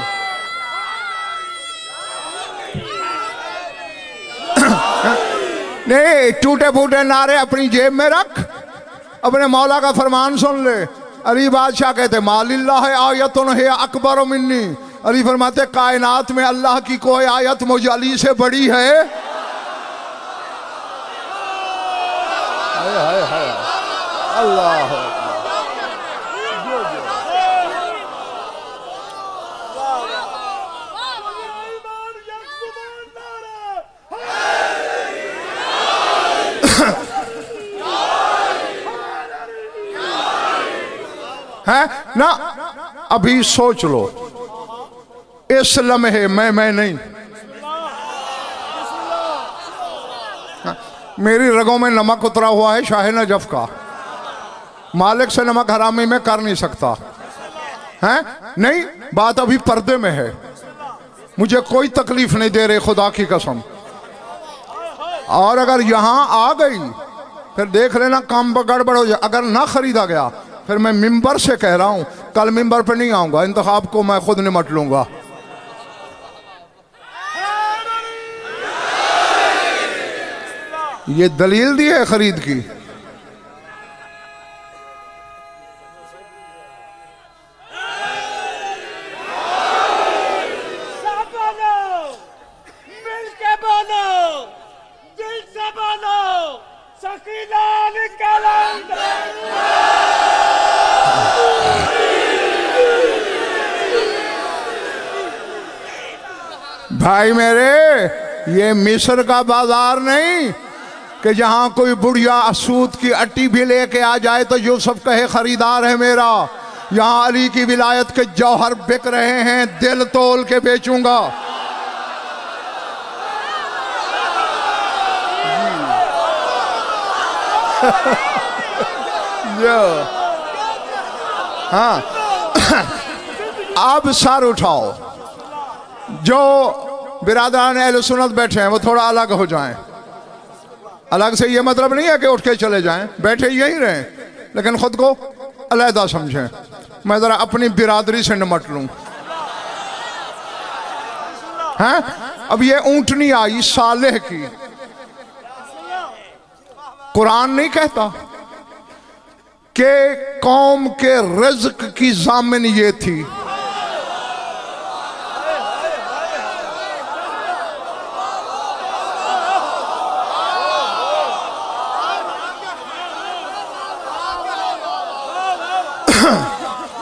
नहीं, टूटे फूटे नारे अपनी जेब में रख, अपने मौला का फरमान सुन ले। अली बादशाह कहते मालिल्लाह आयतुन है अकबर मिन्नी। अली फरमाते कायनात में अल्लाह की कोई आयत मुझ अली से बड़ी है। हाय हाय हाय अल्लाह है ना। अभी सोच लो, इस लम्हे मैं नहीं, मेरी रगों में नमक उतरा हुआ है शाह नजफ का। मालिक से नमक हरामी में कर नहीं सकता है। नहीं, बात अभी पर्दे में है। मुझे कोई तकलीफ नहीं दे रहे खुदा की कसम। और अगर यहां आ गई फिर देख लेना काम गड़बड़ हो जाए। अगर ना खरीदा गया फिर मैं मिंबर से कह रहा हूं, कल मिंबर पे नहीं आऊंगा, इंतखाब को मैं खुद निमट लूंगा। ये दलील दी है खरीद की। भाई मेरे, ये मिस्र का बाजार नहीं कि जहां कोई बुढ़िया सूत की अट्टी भी लेके आ जाए तो यूसुफ कहे खरीदार है मेरा। यहां अली की विलायत के जौहर बिक रहे हैं, दिल तोल के बेचूंगा। हाँ अब सर उठाओ। जो बिरादरान अहले सुन्नत बैठे हैं वो थोड़ा अलग हो जाएं। अलग से ये मतलब नहीं है कि उठ के चले जाएं, बैठे यहीं रहें, लेकिन खुद को अलहदा समझें। मैं जरा अपनी बिरादरी से निमट लूं। हैं? अब ये ऊंटनी आई सालेह की, कुरान नहीं कहता कि कौम के रिज़्क की जामिन ये थी।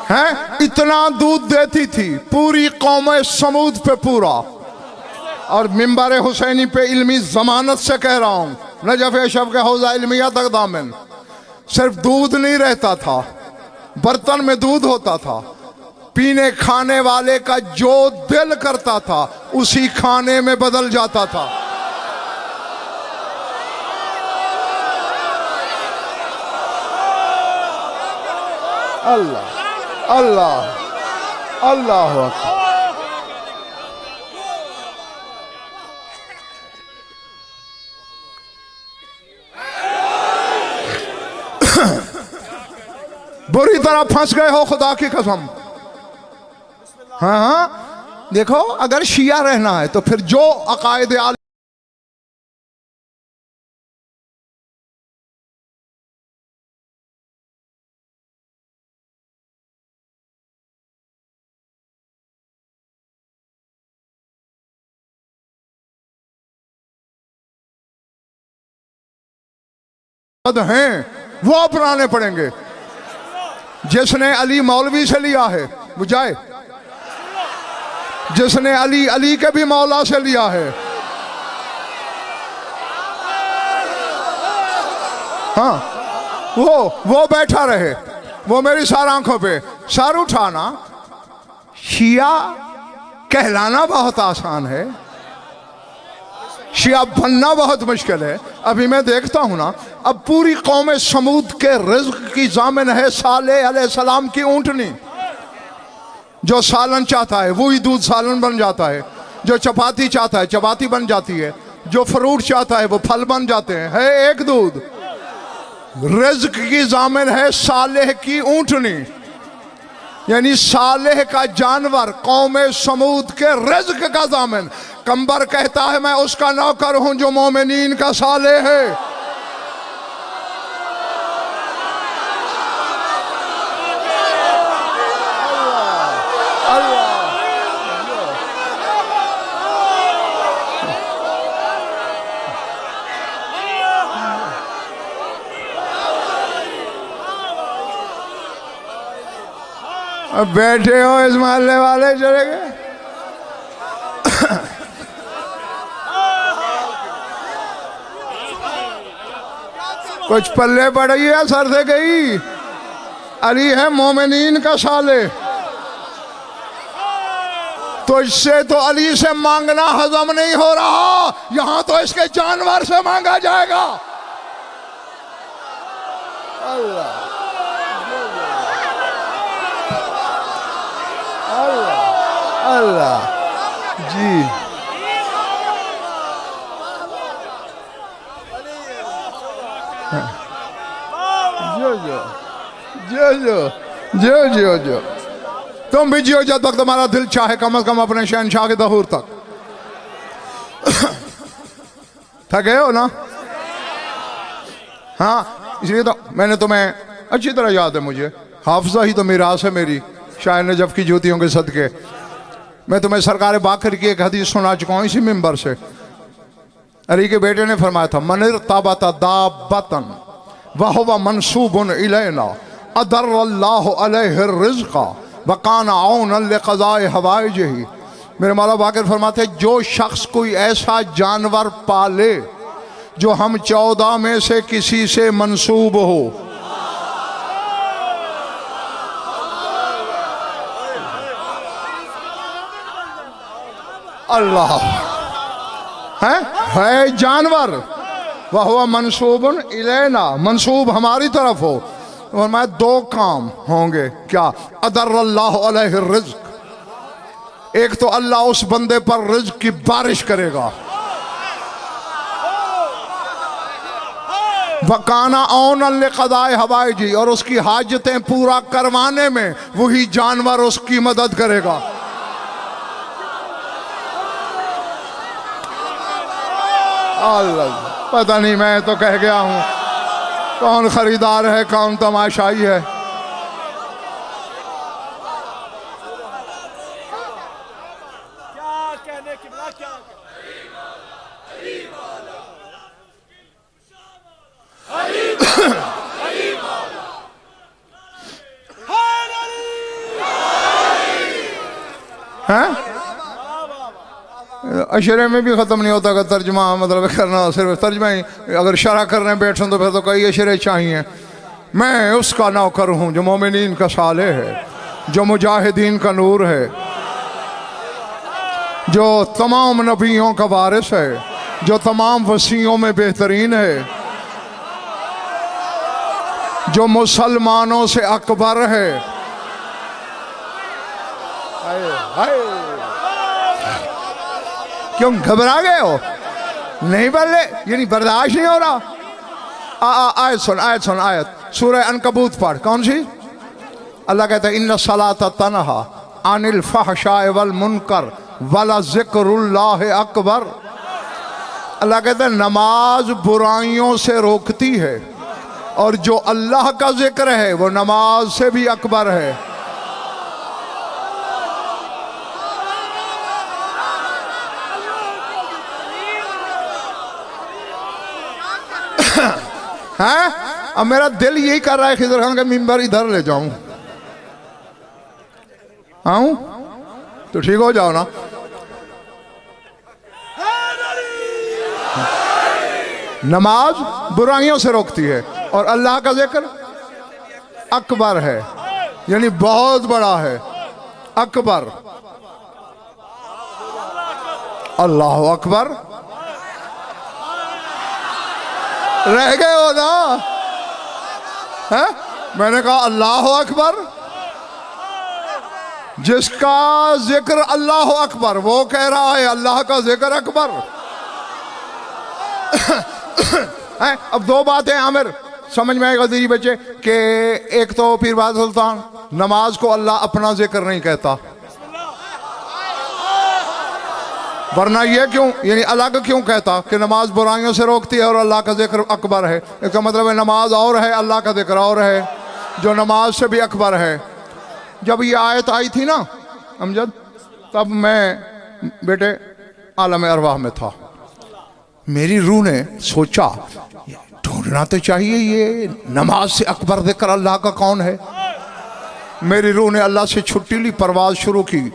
हैं? इतना दूध देती थी पूरी कौम समूद पे पूरा। और मिंबर हुसैनी पे इल्मी जमानत से कह रहा हूं, नजफ अशरफ के हौजा इल्मिया तक दामन। सिर्फ दूध नहीं रहता था, बर्तन में दूध होता था। पीने खाने वाले का जो दिल करता था उसी खाने में बदल जाता था। अल्लाह अल्लाह अल्लाह अकबर। बुरी तरह फंस गए हो खुदा की कसम। हाँ हाँ देखो, अगर शिया रहना है तो फिर जो अकायदे आल हैं वो अपनाने पड़ेंगे। जिसने अली मौलवी से लिया है बुझाए, जिसने अली अली के भी मौला से लिया है। हाँ वो बैठा रहे, वो मेरी सार आंखों पे। सर उठाना शिया कहलाना बहुत आसान है, शिया बनना बहुत मुश्किल है। अभी मैं देखता हूँ ना, अब पूरी कौम समूद के रिज्क की जामिन है सालेह अलैहिस्सलाम की ऊँटनी। जो सालन चाहता है वही दूध सालन बन जाता है, जो चपाती चाहता है चपाती बन जाती है, जो फ्रूट चाहता है वो फल बन जाते हैं। है एक दूध। रिज्क की जामिन है सालेह की ऊँटनी, यानी सालेह का जानवर कौम समूद के रिज्क का जामिन। कंबर कहता है मैं उसका नौकर हूं जो मोमिनीन का सालेह है। अब बैठे हो इस मोहल्ले वाले चले गए। कुछ पल्ले पड़ गई है, सर से गई। अली है मोमिनीन का साले, तो इससे तो अली से मांगना हजम नहीं हो रहा, यहां तो इसके जानवर से मांगा जाएगा। अल्लाह अल्लाह अल्लाह जी। जो जो जो जो जो जो जो तुम भी जियो जब तक तुम्हारा दिल चाहे, कम से कम अपने शहनशाह के दहूर तक। थके हो ना? हाँ, इसलिए तो मैंने तुम्हें अच्छी तरह याद है, मुझे हाफजा ही तो मीरास है मेरी, शायर नजफ की जूतियों के सदके। मैं तुम्हें सरकार बाकर की एक हदीस सुना चुका हूँ इसी मिंबर से। अली के बेटे ने फरमाया था, मनिर ताबता दाबतन वहुवा मंसूबुन इलैना अदर्रल्लाहु अलैहि रिज़्क़ा वकाना औनन लिक़ज़ाए हवाइजिही। मेरे मौला बाकर फरमाते, जो शख्स कोई ऐसा जानवर पाले जो हम 14 में से किसी से मंसूब हो, अल्लाह है जानवर, वह हुआ मंसूबन इलैना, मंसूब हमारी तरफ हो, और मैं 2 काम होंगे। क्या? अदर्रल्लाहु अलैहि रिज़्क़, एक तो अल्लाह उस बंदे पर रिज़्क़ की बारिश करेगा, वकाना औनन लिक़ज़ाए हवाइजी, और उसकी हाजतें पूरा करवाने में वही जानवर उसकी मदद करेगा। अल्लाह, पता नहीं, मैं तो कह गया हूं, कौन खरीदार है कौन तमाशाई है। क्या कहने की बला, क्या हैं? अशरे में भी ख़त्म नहीं होता का तर्जमा, मतलब करना सिर्फ तर्जमा ही। अगर शरह करने बैठूं तो फिर तो कई अशरे चाहिए। मैं उसका नौकर हूँ जो मोमिनीन का साले है, जो मुजाहिदीन का नूर है, जो तमाम नबियों का वारिस है, जो तमाम वसीयों में बेहतरीन है, जो मुसलमानों से अकबर है। हाय हाय, क्यों घबरा गए हो? नहीं बल्ले, यानी बर्दाश्त नहीं हो रहा। आयत सुन, आयत सुन, आयत सूरह अनकबूत पढ़। कौन सी? अल्लाह कहता है, इन्ना सलाता तनहा अनिल फहशाए वल मुनकर वला ज़िक्रुल्लाह अकबर। अल्लाह कहता है, नमाज बुराइयों से रोकती है, और जो अल्लाह का जिक्र है वो नमाज से भी अकबर है। हैं? अब मेरा दिल यही कर रहा है खिज़र खान का मिंबर इधर ले जाऊं। आऊं तो ठीक हो जाओ ना। नमाज बुराइयों से रोकती है, और अल्लाह का जिक्र अकबर है, यानी बहुत बड़ा है। अकबर, अल्लाह अकबर। रह गए हो ना? है? मैंने कहा अल्लाह अकबर। जिसका जिक्र अल्लाह अकबर, वो कह रहा है अल्लाह का जिक्र अकबर है। अब दो बातें आमिर समझ में आएगा दीदी बच्चे कि एक तो पीर बहादुर सुल्तान नमाज को अल्लाह अपना जिक्र नहीं कहता, वरना ये क्यों यानी अलग क्यों कहता कि नमाज बुराइयों से रोकती है और अल्लाह का जिक्र अकबर है। इसका मतलब है नमाज और है, अल्लाह का जिक्र और है, जो नमाज से भी अकबर है। जब ये आयत आई थी ना अमजद, तब मैं बेटे आलम अरवाह में था। मेरी रूह ने सोचा ढूंढना तो चाहिए ये नमाज से अकबर जिक्र अल्लाह का कौन है। मेरी रूह ने अल्लाह से छुट्टी ली, परवाज शुरू की।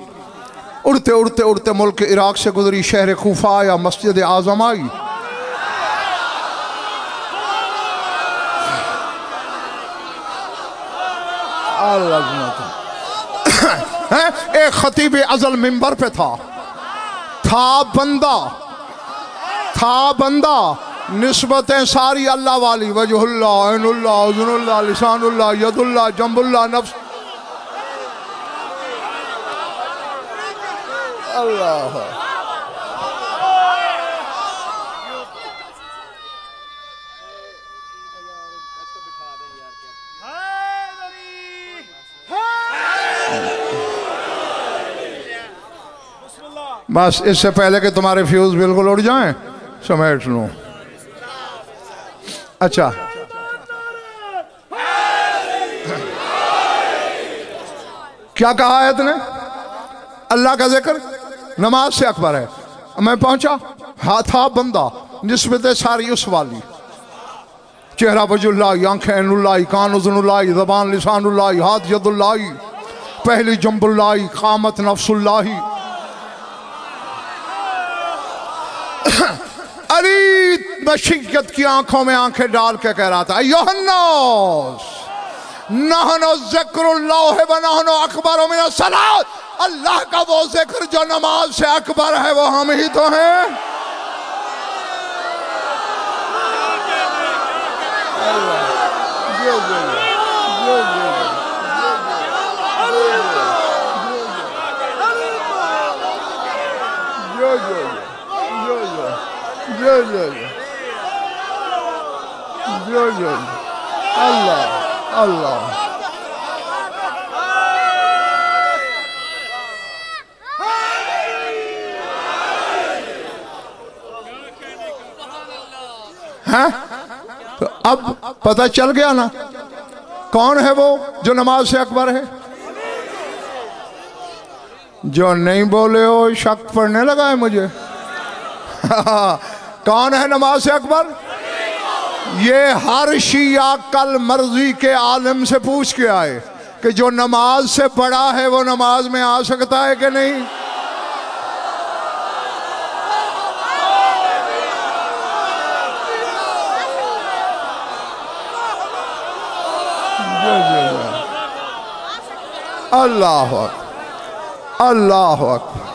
उड़ते उड़ते उड़ते मुल्क इराक से गुजरी, शहर खूफा आया, मस्जिद आजम आई। एक खतीब अजल मिंबर पे था बंदा निस्बतें सारी अल्लाह वाली, वजहुल्लाह, ऐनुल्लाह, उज़ुनुल्लाह, लिसानुल्लाह, यदुल्लाह, जंबुल्लाह, नफ्स अल्लाह। बस इससे पहले कि तुम्हारे फ्यूज बिल्कुल उड़ जाएं समेट लूं। अच्छा, क्या कहा आयत ने? अल्लाह का जिक्र नमाज से अकबर है। मैं पहुंचा, था बंदा निस्बत सारी उस वाली, चेहरा वजुल्लाही, आंखें ऐनुल्लाही, कान उज़ुनुल्लाही, ज़बान लिसानुल्लाही, हाथ यदुल्लाही, पहली जंबुल्लाही, कामत नफ्सुल्लाही। अली बशियत की आंखों में आंखें डाल के कह रहा था, योहन्नास नहनु ज़िक्रुल्लाह व नहनु अकबर मिन अस्सलात। अल्लाह का वो जिक्र जो नमाज से अकबर है वो हम ही तो हैं। अल्लाह अल्लाह। हैं? तो अब पता चल गया ना कौन है वो जो नमाज से अकबर है। जो नहीं बोले हो शक पड़ने लगा है मुझे। कौन है नमाज से अकबर? ये हर शिया कल मर्जी के आलिम से पूछ के आए कि जो नमाज से बड़ा है वो नमाज में आ सकता है कि नहीं। अल्लाह अल्लाह अकबर।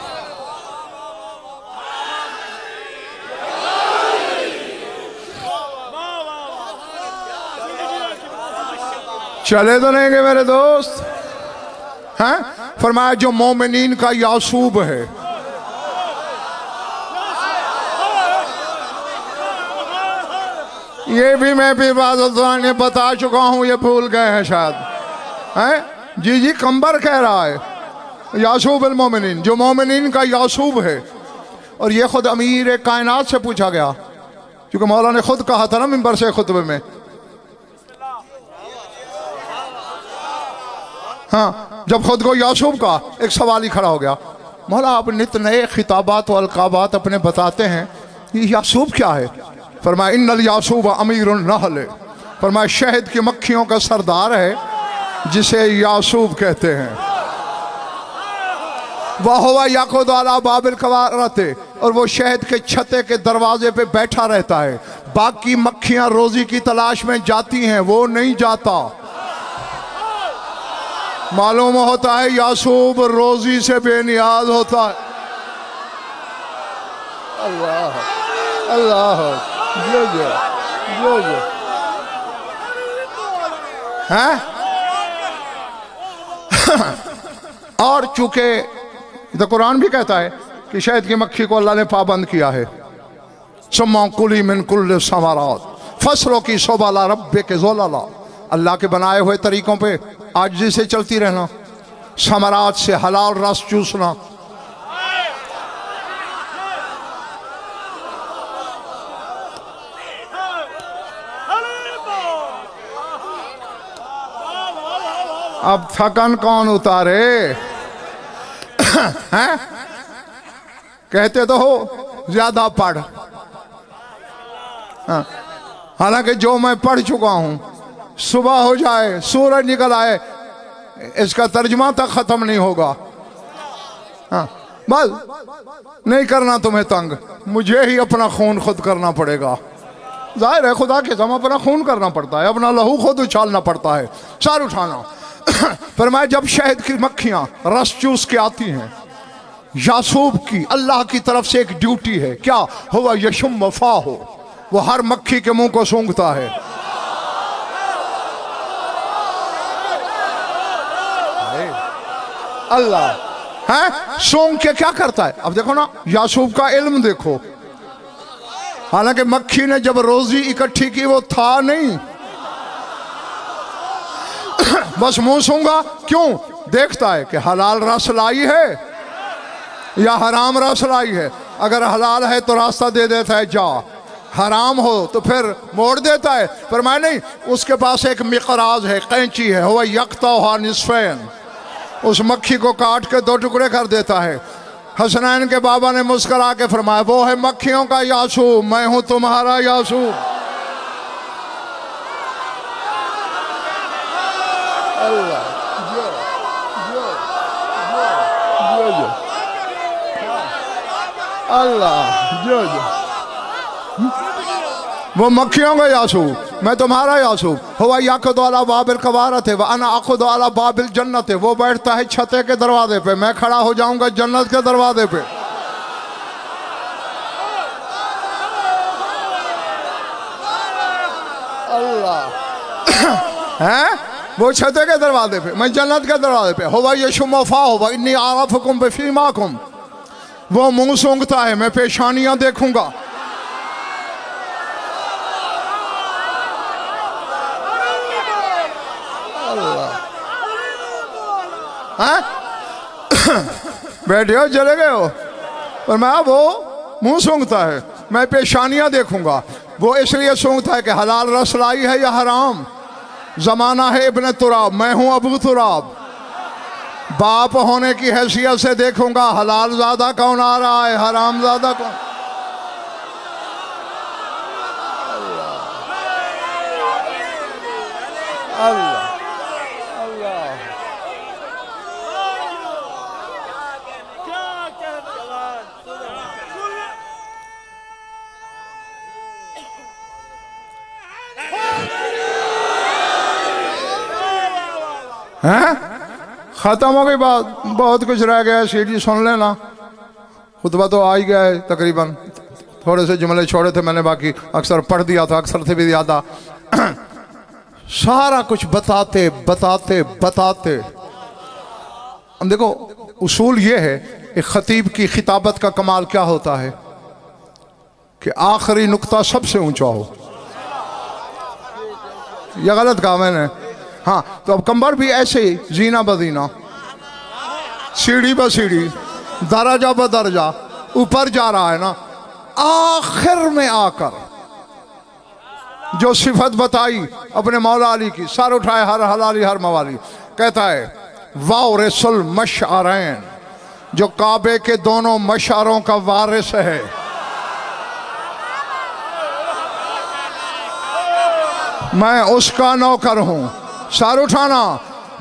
चले तो नहीं गए मेरे दोस्त हैं? फरमाया जो मोमिनीन का यासूब है, ये भी मैं भी ने बता चुका हूं, ये भूल गए हैं शायद हैं? जी कंबर कह रहा है यासूब अल मोमिनीन, जो मोमिनीन का यासूब है। और ये खुद अमीर कायनात से पूछा गया, क्योंकि मौला ने खुद कहा था ना मिंबर से खुतबे में। हाँ, जब खुद को यासूब का एक सवाल ही खड़ा हो गया, मौला आप नित नए खिताबात व अलकाबात अपने बताते हैं, ये यासूब क्या है? फरमाया इन्नल यासूब अमीरुन नहल, फरमाया शहद की मक्खियों का सरदार है जिसे यासूब कहते हैं। वह हुआ याकुद अला बाबिल कवारते, और वो शहद के छते के दरवाजे पे बैठा रहता है। बाकी मक्खियां रोजी की तलाश में जाती हैं, वो नहीं जाता। मालूम होता है यासूब रोजी से बेनियाज होता है। अल्लाह अल्लाह हैं? और चूंकि तो कुरान भी कहता है कि शहद की मक्खी को अल्लाह ने पाबंद किया है। सुम्मा कुली मिन कुल्ल समारात फसलों की शोबाला रब्बे के जोलाला, अल्लाह के बनाए हुए तरीकों पे आजिज़ी से चलती रहना, समारात से हलाल रस चूसना। अब थकन कौन उतारे? हैं? कहते तो हो ज्यादा पढ़, हाँ। हालांकि जो मैं पढ़ चुका हूं, सुबह हो जाए सूरज निकल आए, इसका तर्जमा तक खत्म नहीं होगा। हाँ, बस नहीं करना तुम्हें तंग, मुझे ही अपना खून खुद करना पड़ेगा। जाहिर है खुदा के सम अपना खून करना पड़ता है, अपना लहू खुद उछालना पड़ता है, सर उठाना। फरमाया जब शहद की मक्खियां रस चूस के आती हैं, यासूब की अल्लाह की तरफ से एक ड्यूटी है, क्या हुआ? यशुम वफा हो, वो हर मक्खी के मुंह को सूंघता है। अल्लाह है सूंघ के क्या करता है? अब देखो ना, यासूब का इल्म देखो। हालांकि मक्खी ने जब रोजी इकट्ठी की वो था नहीं, बस मुंह सूंघा। क्यों? देखता है कि हलाल रस लाई है या हराम रस लाई है। अगर हलाल है तो रास्ता दे देता है जा, हराम हो तो फिर मोड़ देता है। पर मैं नहीं, उसके पास एक मिकराज है, कैंची है, हुआ यक्ता निस्फैन, उस मक्खी को काट के दो टुकड़े कर देता है। हसनैन के बाबा ने मुस्करा के फरमाया वो है मक्खियों का यासूब, मैं हूं तुम्हारा यासूब। अल्लाह अल्लाह जो वो मक्खियों का यासूब, मैं तुम्हारा यासूब। हुआ याखुद वाला बाबिल कवारत है, वह अना अखुद वाला बाबिल जन्नत है, वो बैठता है छते के दरवाजे पे, मैं खड़ा हो जाऊंगा जन्नत के दरवाजे पे। अल्लाह हैं? वो छते के दरवाजे पे, मैं जन्नत के दरवाजे पे। हुआ यशुमफा हुआ इन्नी आरफकुम बिफीमाकुम, वो मुंह सूंघता है, मैं पेशानियां देखूंगा। बैठे हो चले गए हो, पर मैं वो मुंह सूंघता है, मैं पेशानियां देखूंगा। वो इसलिए सूंघता है कि हलाल रस लाई है या हराम। जमाना है इब्ने तुराब, मैं हूं अबू तुराब। बाप होने की हैसियत से देखूंगा हलाल ज्यादा कौन आ रहा है, हराम ज्यादा कौन। अल्लाह हैं? खत्म हो गई बात, बहुत कुछ रह गया, सीढ़ी सुन लेना। खुतबा तो आ ही गया है तकरीबन, थोड़े से जुमले छोड़े थे मैंने, बाकी अक्सर पढ़ दिया था, अक्सर से भी ज़्यादा। सारा कुछ बताते बताते बताते हम देखो, उसूल ये है एक खतीब की खिताबत का कमाल क्या होता है कि आखिरी नुक्ता सबसे ऊंचा हो। यह गलत कहा मैंने? हाँ, तो अब कंबर भी ऐसे ही जीना बदीना, सीढ़ी ब सीढ़ी, दरजा ब दरजा ऊपर जा रहा है ना। आखिर में आकर जो सिफत बताई अपने मौला अली की, सर उठाए हर हलाली हर मवाली, कहता है वारिसुल मशअरैन, जो काबे के दोनों मशअरों का वारिस है। मैं उसका नौकर हूं। सर उठाना।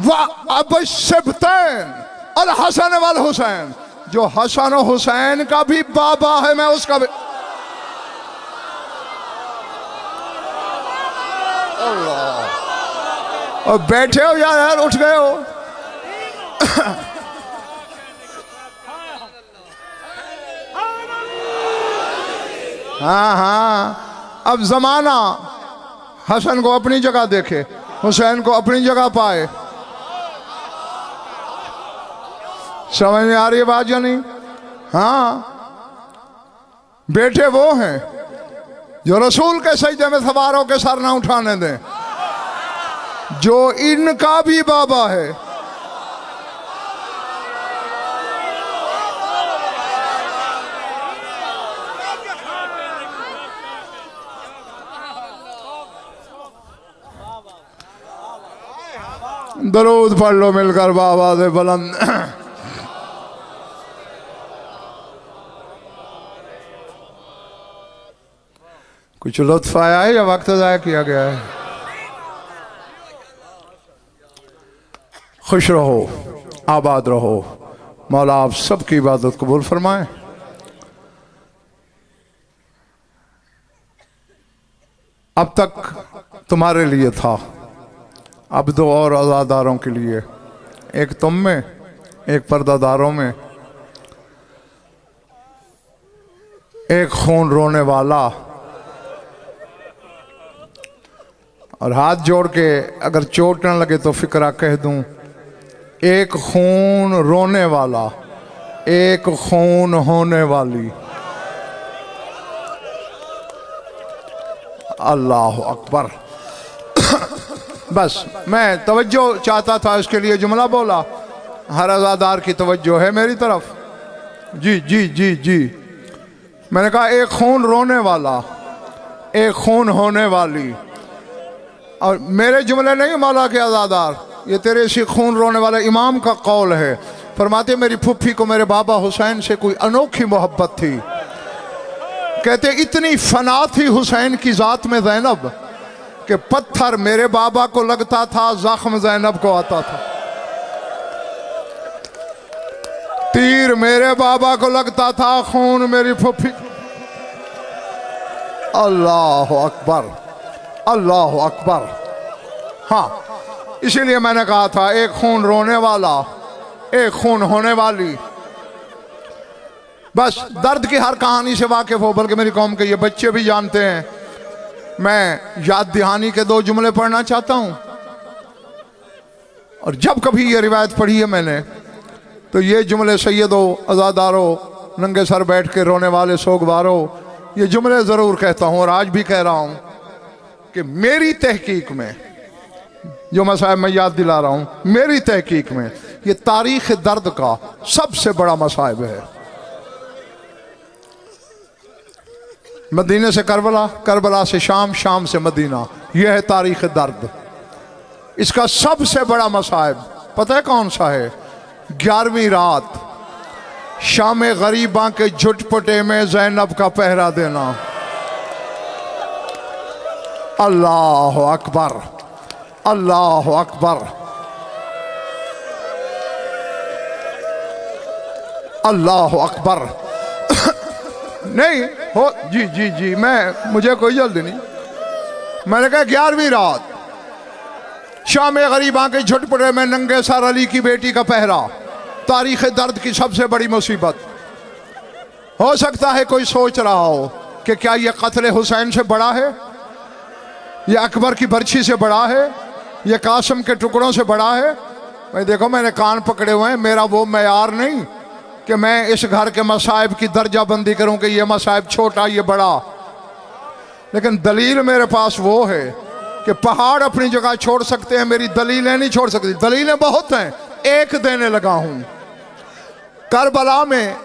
वह अब सिबतैन अल हसन वल हुसैन, जो हसन और हुसैन का भी बाबा है, मैं उसका भी। अल्लाह, और बैठे हो यार, उठ गए हो। हाँ हाँ, अब जमाना हसन को अपनी जगह देखे, हुसैन को अपनी जगह पाए। समझ में आ रही है बात या नहीं? हाँ, बेटे वो हैं जो रसूल के सजदे में सवारों के सर ना उठाने दें, जो इनका भी बाबा है। दरूद पढ़ लो मिलकर बाबा से बुलंद। कुछ लुत्फ आया है या वक्त ज़ाया किया गया है? खुश रहो, आबाद रहो। मौला आप सबकी इबादत कबूल फरमाएं। अब तक तुम्हारे लिए था, अब दो और आज़ादारों के लिए, एक तुम में, एक पर्दादारों में। एक खून रोने वाला, और हाथ जोड़ के अगर चोट न लगे तो फिक्रा कह दूं, एक खून रोने वाला, एक खून होने वाली। अल्लाह अकबर। बस मैं तवज्जो चाहता था, इसके लिए जुमला बोला। हर अज़ादार की तवज्जो है मेरी तरफ। जी जी जी जी, मैंने कहा एक खून रोने वाला, एक खून होने वाली। और मेरे जुमले नहीं मौला के अज़ादार, ये तेरे इसी खून रोने वाले इमाम का कौल है। फरमाते मेरी फुफ्फी को मेरे बाबा हुसैन से कोई अनोखी मोहब्बत थी। कहते इतनी फना थी हुसैन की ज़ात में ज़ैनब कि पत्थर मेरे बाबा को लगता था, जख्म ज़ैनब को आता था। तीर मेरे बाबा को लगता था, खून मेरी फुफ्फी। अल्लाह अकबर, अल्लाह अकबर। हाँ, इसीलिए मैंने कहा था एक खून रोने वाला, एक खून होने वाली। बस दर्द की हर कहानी से वाकिफ हो, बल्कि मेरी कौम के ये बच्चे भी जानते हैं। मैं याद दहानी के दो जुमले पढ़ना चाहता हूं। और जब कभी ये रिवायत पढ़ी है मैंने, तो ये जुमले सैयदों, अज़ादारों, नंगे सर बैठ के रोने वाले सोगवारों, ये जुमले ज़रूर कहता हूं और आज भी कह रहा हूं कि मेरी तहकीक में, जो मसाइब मैं याद दिला रहा हूं, मेरी तहकीक में ये तारीख़ दर्द का सबसे बड़ा मसाइब है। मदीने से करबला, करबला से शाम, शाम से मदीना, यह है तारीख़ दर्द। इसका सबसे बड़ा मसाइब पता है कौन सा है? 11वीं रात शाम गरीबा के झुटपटे में ज़ैनब का पहरा देना। अल्लाह अकबर, अल्लाह अकबर, अल्लाह अकबर। नहीं हो जी जी जी, मुझे कोई जल्दी नहीं। मैंने कहा 11वीं रात शाम गरीबा के झुटपटे में नंगे सर अली की बेटी का पहरा, तारीख़ दर्द की सबसे बड़ी मुसीबत। हो सकता है कोई सोच रहा हो कि क्या यह कत्ल हुसैन से बड़ा है, यह अकबर की बर्छी से बड़ा है, यह कासिम के टुकड़ों से बड़ा है। भाई देखो, मैंने कान पकड़े हुए हैं। मेरा वो मयार नहीं कि मैं इस घर के मसाइब की दर्जा बंदी करूं कि यह मसाइब छोटा, ये बड़ा। लेकिन दलील मेरे पास वो है कि पहाड़ अपनी जगह छोड़ सकते हैं, मेरी दलीलें नहीं छोड़ सकती। दलीलें बहुत हैं, एक देने लगा हूं। करबला में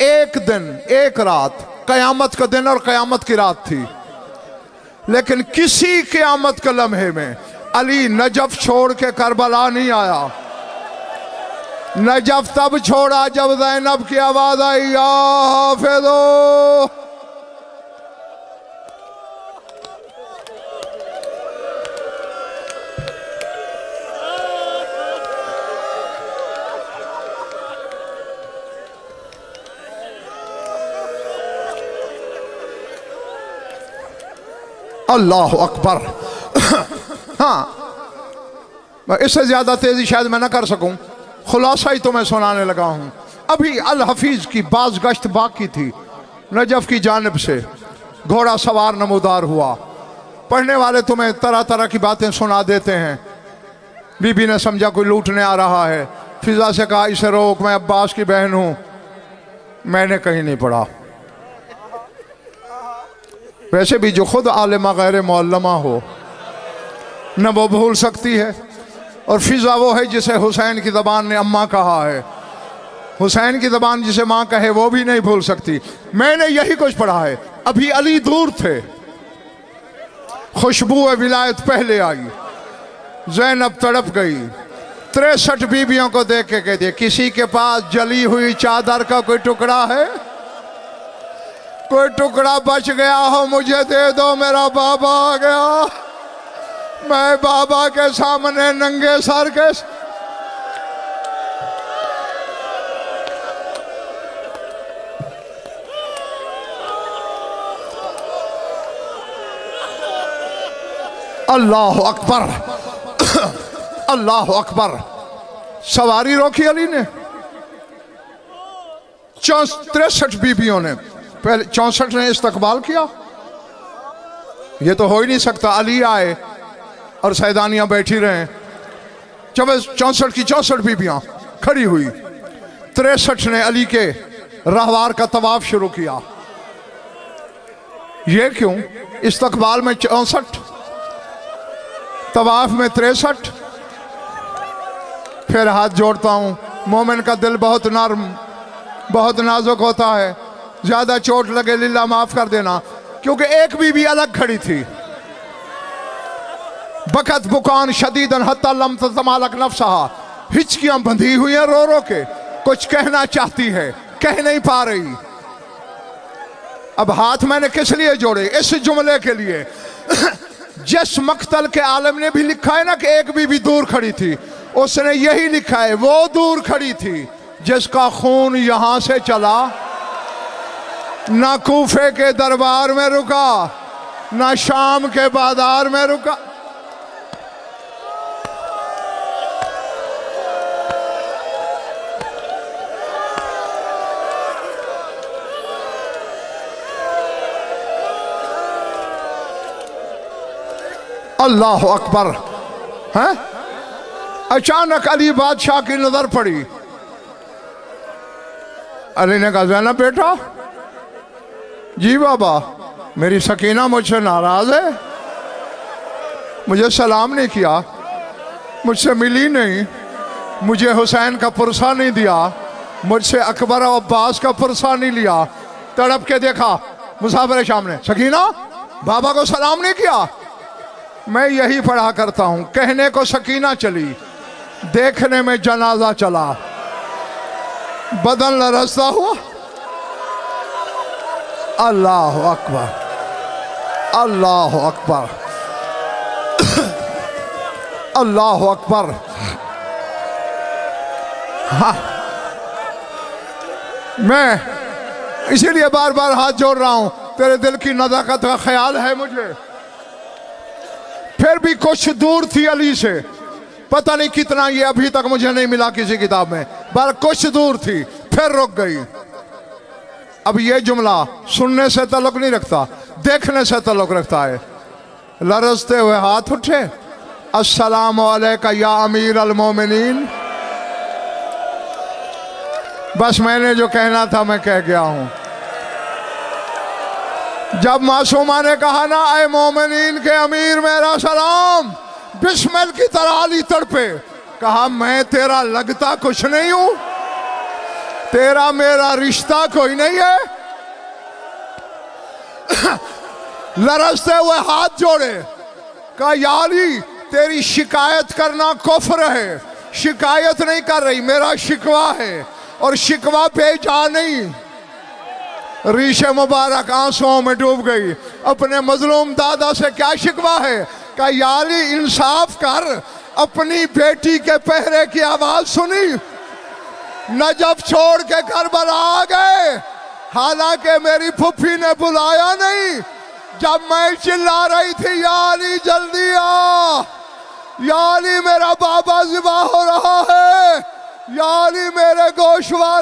एक दिन, एक रात, कयामत का दिन और कयामत की रात थी। लेकिन किसी क़यामत के लम्हे में अली नजफ छोड़ के करबला नहीं आया। नजफ तब छोड़ा जब ज़ैनब की आवाज आई, या हाफिज़ो। अल्लाह अकबर। हाँ, इससे ज्यादा तेजी शायद मैं ना कर सकूं, खुलासा ही तो मैं सुनाने लगा हूं। अभी अल हफीज की बाज गश्त बाकी थी। नजफ की जानिब से घोड़ा सवार नमूदार हुआ पढ़ने वाले तुम्हें तरह तरह की बातें सुना देते हैं। बीबी ने समझा कोई लूटने आ रहा है, फिजा से कहा इसे रोक, मैं अब्बास की बहन हूं। मैंने कहीं नहीं पढ़ा। वैसे भी जो खुद आलिमा गैर मुअल्लमा हो न वो भूल सकती है, और फिजा वो है जिसे हुसैन की ज़बान ने अम्मा कहा है। हुसैन की ज़बान जिसे माँ कहे वो भी नहीं भूल सकती। मैंने यही कुछ पढ़ा है। अभी अली दूर थे, खुशबू विलायत पहले आई, ज़ैनब तड़प गई। 63 बीबियों को देख के कहती है किसी के पास जली हुई चादर का कोई टुकड़ा है? कोई टुकड़ा बच गया हो मुझे दे दो, मेरा बाबा आ गया। मैं बाबा के सामने नंगे सर के अल्लाह अकबर, अल्लाह अकबर। सवारी रोकी अली ने। 63 बीबियों ने, पहले 64 ने इस्तकबाल किया। ये तो हो ही नहीं सकता अली आए और सैदानियां बैठी रहे। जब 64 की 64 बीबियां खड़ी हुई, 63 ने अली के रहवार का तवाफ शुरू किया। ये क्यों? इस्तकबाल में 64, तवाफ में 63। फिर हाथ जोड़ता हूं। मोमिन का दिल बहुत नर्म, बहुत नाजुक होता है। ज्यादा चोट लगे लिल्ला माफ कर देना, क्योंकि एक बीबी अलग खड़ी थी। बकत बुकान शदीदन हत्ता लम तमालक नफ्सहा, हिचकियां बंधी हुई हैं रो रो के, कुछ कहना चाहती है कह नहीं पा रही। अब हाथ मैंने किस लिए जोड़े? इस जुमले के लिए जिस मक्तल के आलम ने भी लिखा है ना कि एक बीबी दूर खड़ी थी, उसने यही लिखा है वो दूर खड़ी थी जिसका खून यहां से चला, ना कूफे के दरबार में रुका, ना शाम के बाजार में रुका। अल्लाह अकबर। हैं? अचानक अली बादशाह की नजर पड़ी। अली ने कहा ज़ैनब बेटा। जी बाबा। मेरी सकीना मुझसे नाराज है, मुझे सलाम नहीं किया, मुझसे मिली नहीं, मुझे हुसैन का पुरसा नहीं दिया, मुझसे अकबर और अब्बास का पुरसा नहीं लिया। तड़प के देखा मुसाफिर शाम ने, सकीना बाबा को सलाम नहीं किया। मैं यही पढ़ा करता हूं, कहने को सकीना चली, देखने में जनाजा चला, बदन लरसता हुआ। अल्लाह अकबर, अल्लाह अकबर, अल्लाह अकबर। हाँ, मैं इसीलिए बार बार हाथ जोड़ रहा हूं, तेरे दिल की नज़ाकत का ख्याल है मुझे। फिर भी कुछ दूर थी अली से, पता नहीं कितना, ये अभी तक मुझे नहीं मिला किसी किताब में, पर कुछ दूर थी, फिर रुक गई। अब ये जुमला सुनने से ताल्लुक नहीं रखता, देखने से ताल्लुक रखता है। लरजते हुए हाथ उठे, अस्सलामु अलैका या अमीर अल मोमिनीन। बस मैंने जो कहना था मैं कह गया हूं। जब मासूमा ने कहा ना, ऐ मोमिनीन के अमीर मेरा सलाम, बिस्मिल की तरह अली तड़पे, कहा मैं तेरा लगता कुछ नहीं हूं, तेरा मेरा रिश्ता कोई नहीं है। लरजते हुए हाथ जोड़े, कहा या अली तेरी शिकायत करना कुफ्र है, शिकायत नहीं कर रही, मेरा शिकवा है, और शिकवा बेजा नहीं। रीशे मुबारक आंसुओं में डूब गई। अपने मजलूम दादा से क्या शिकवा है? कहा या अली इंसाफ कर, अपनी बेटी के पहरे की आवाज सुनी, नजफ छोड़ के करबला आ गए, हालांकि मेरी फुफ्फी ने बुलाया नहीं। जब मैं चिल्ला रही थी या अली जल्दी आ, या अली मेरा बाबा ज़िबा हो रहा है, या अली मेरे गोशवार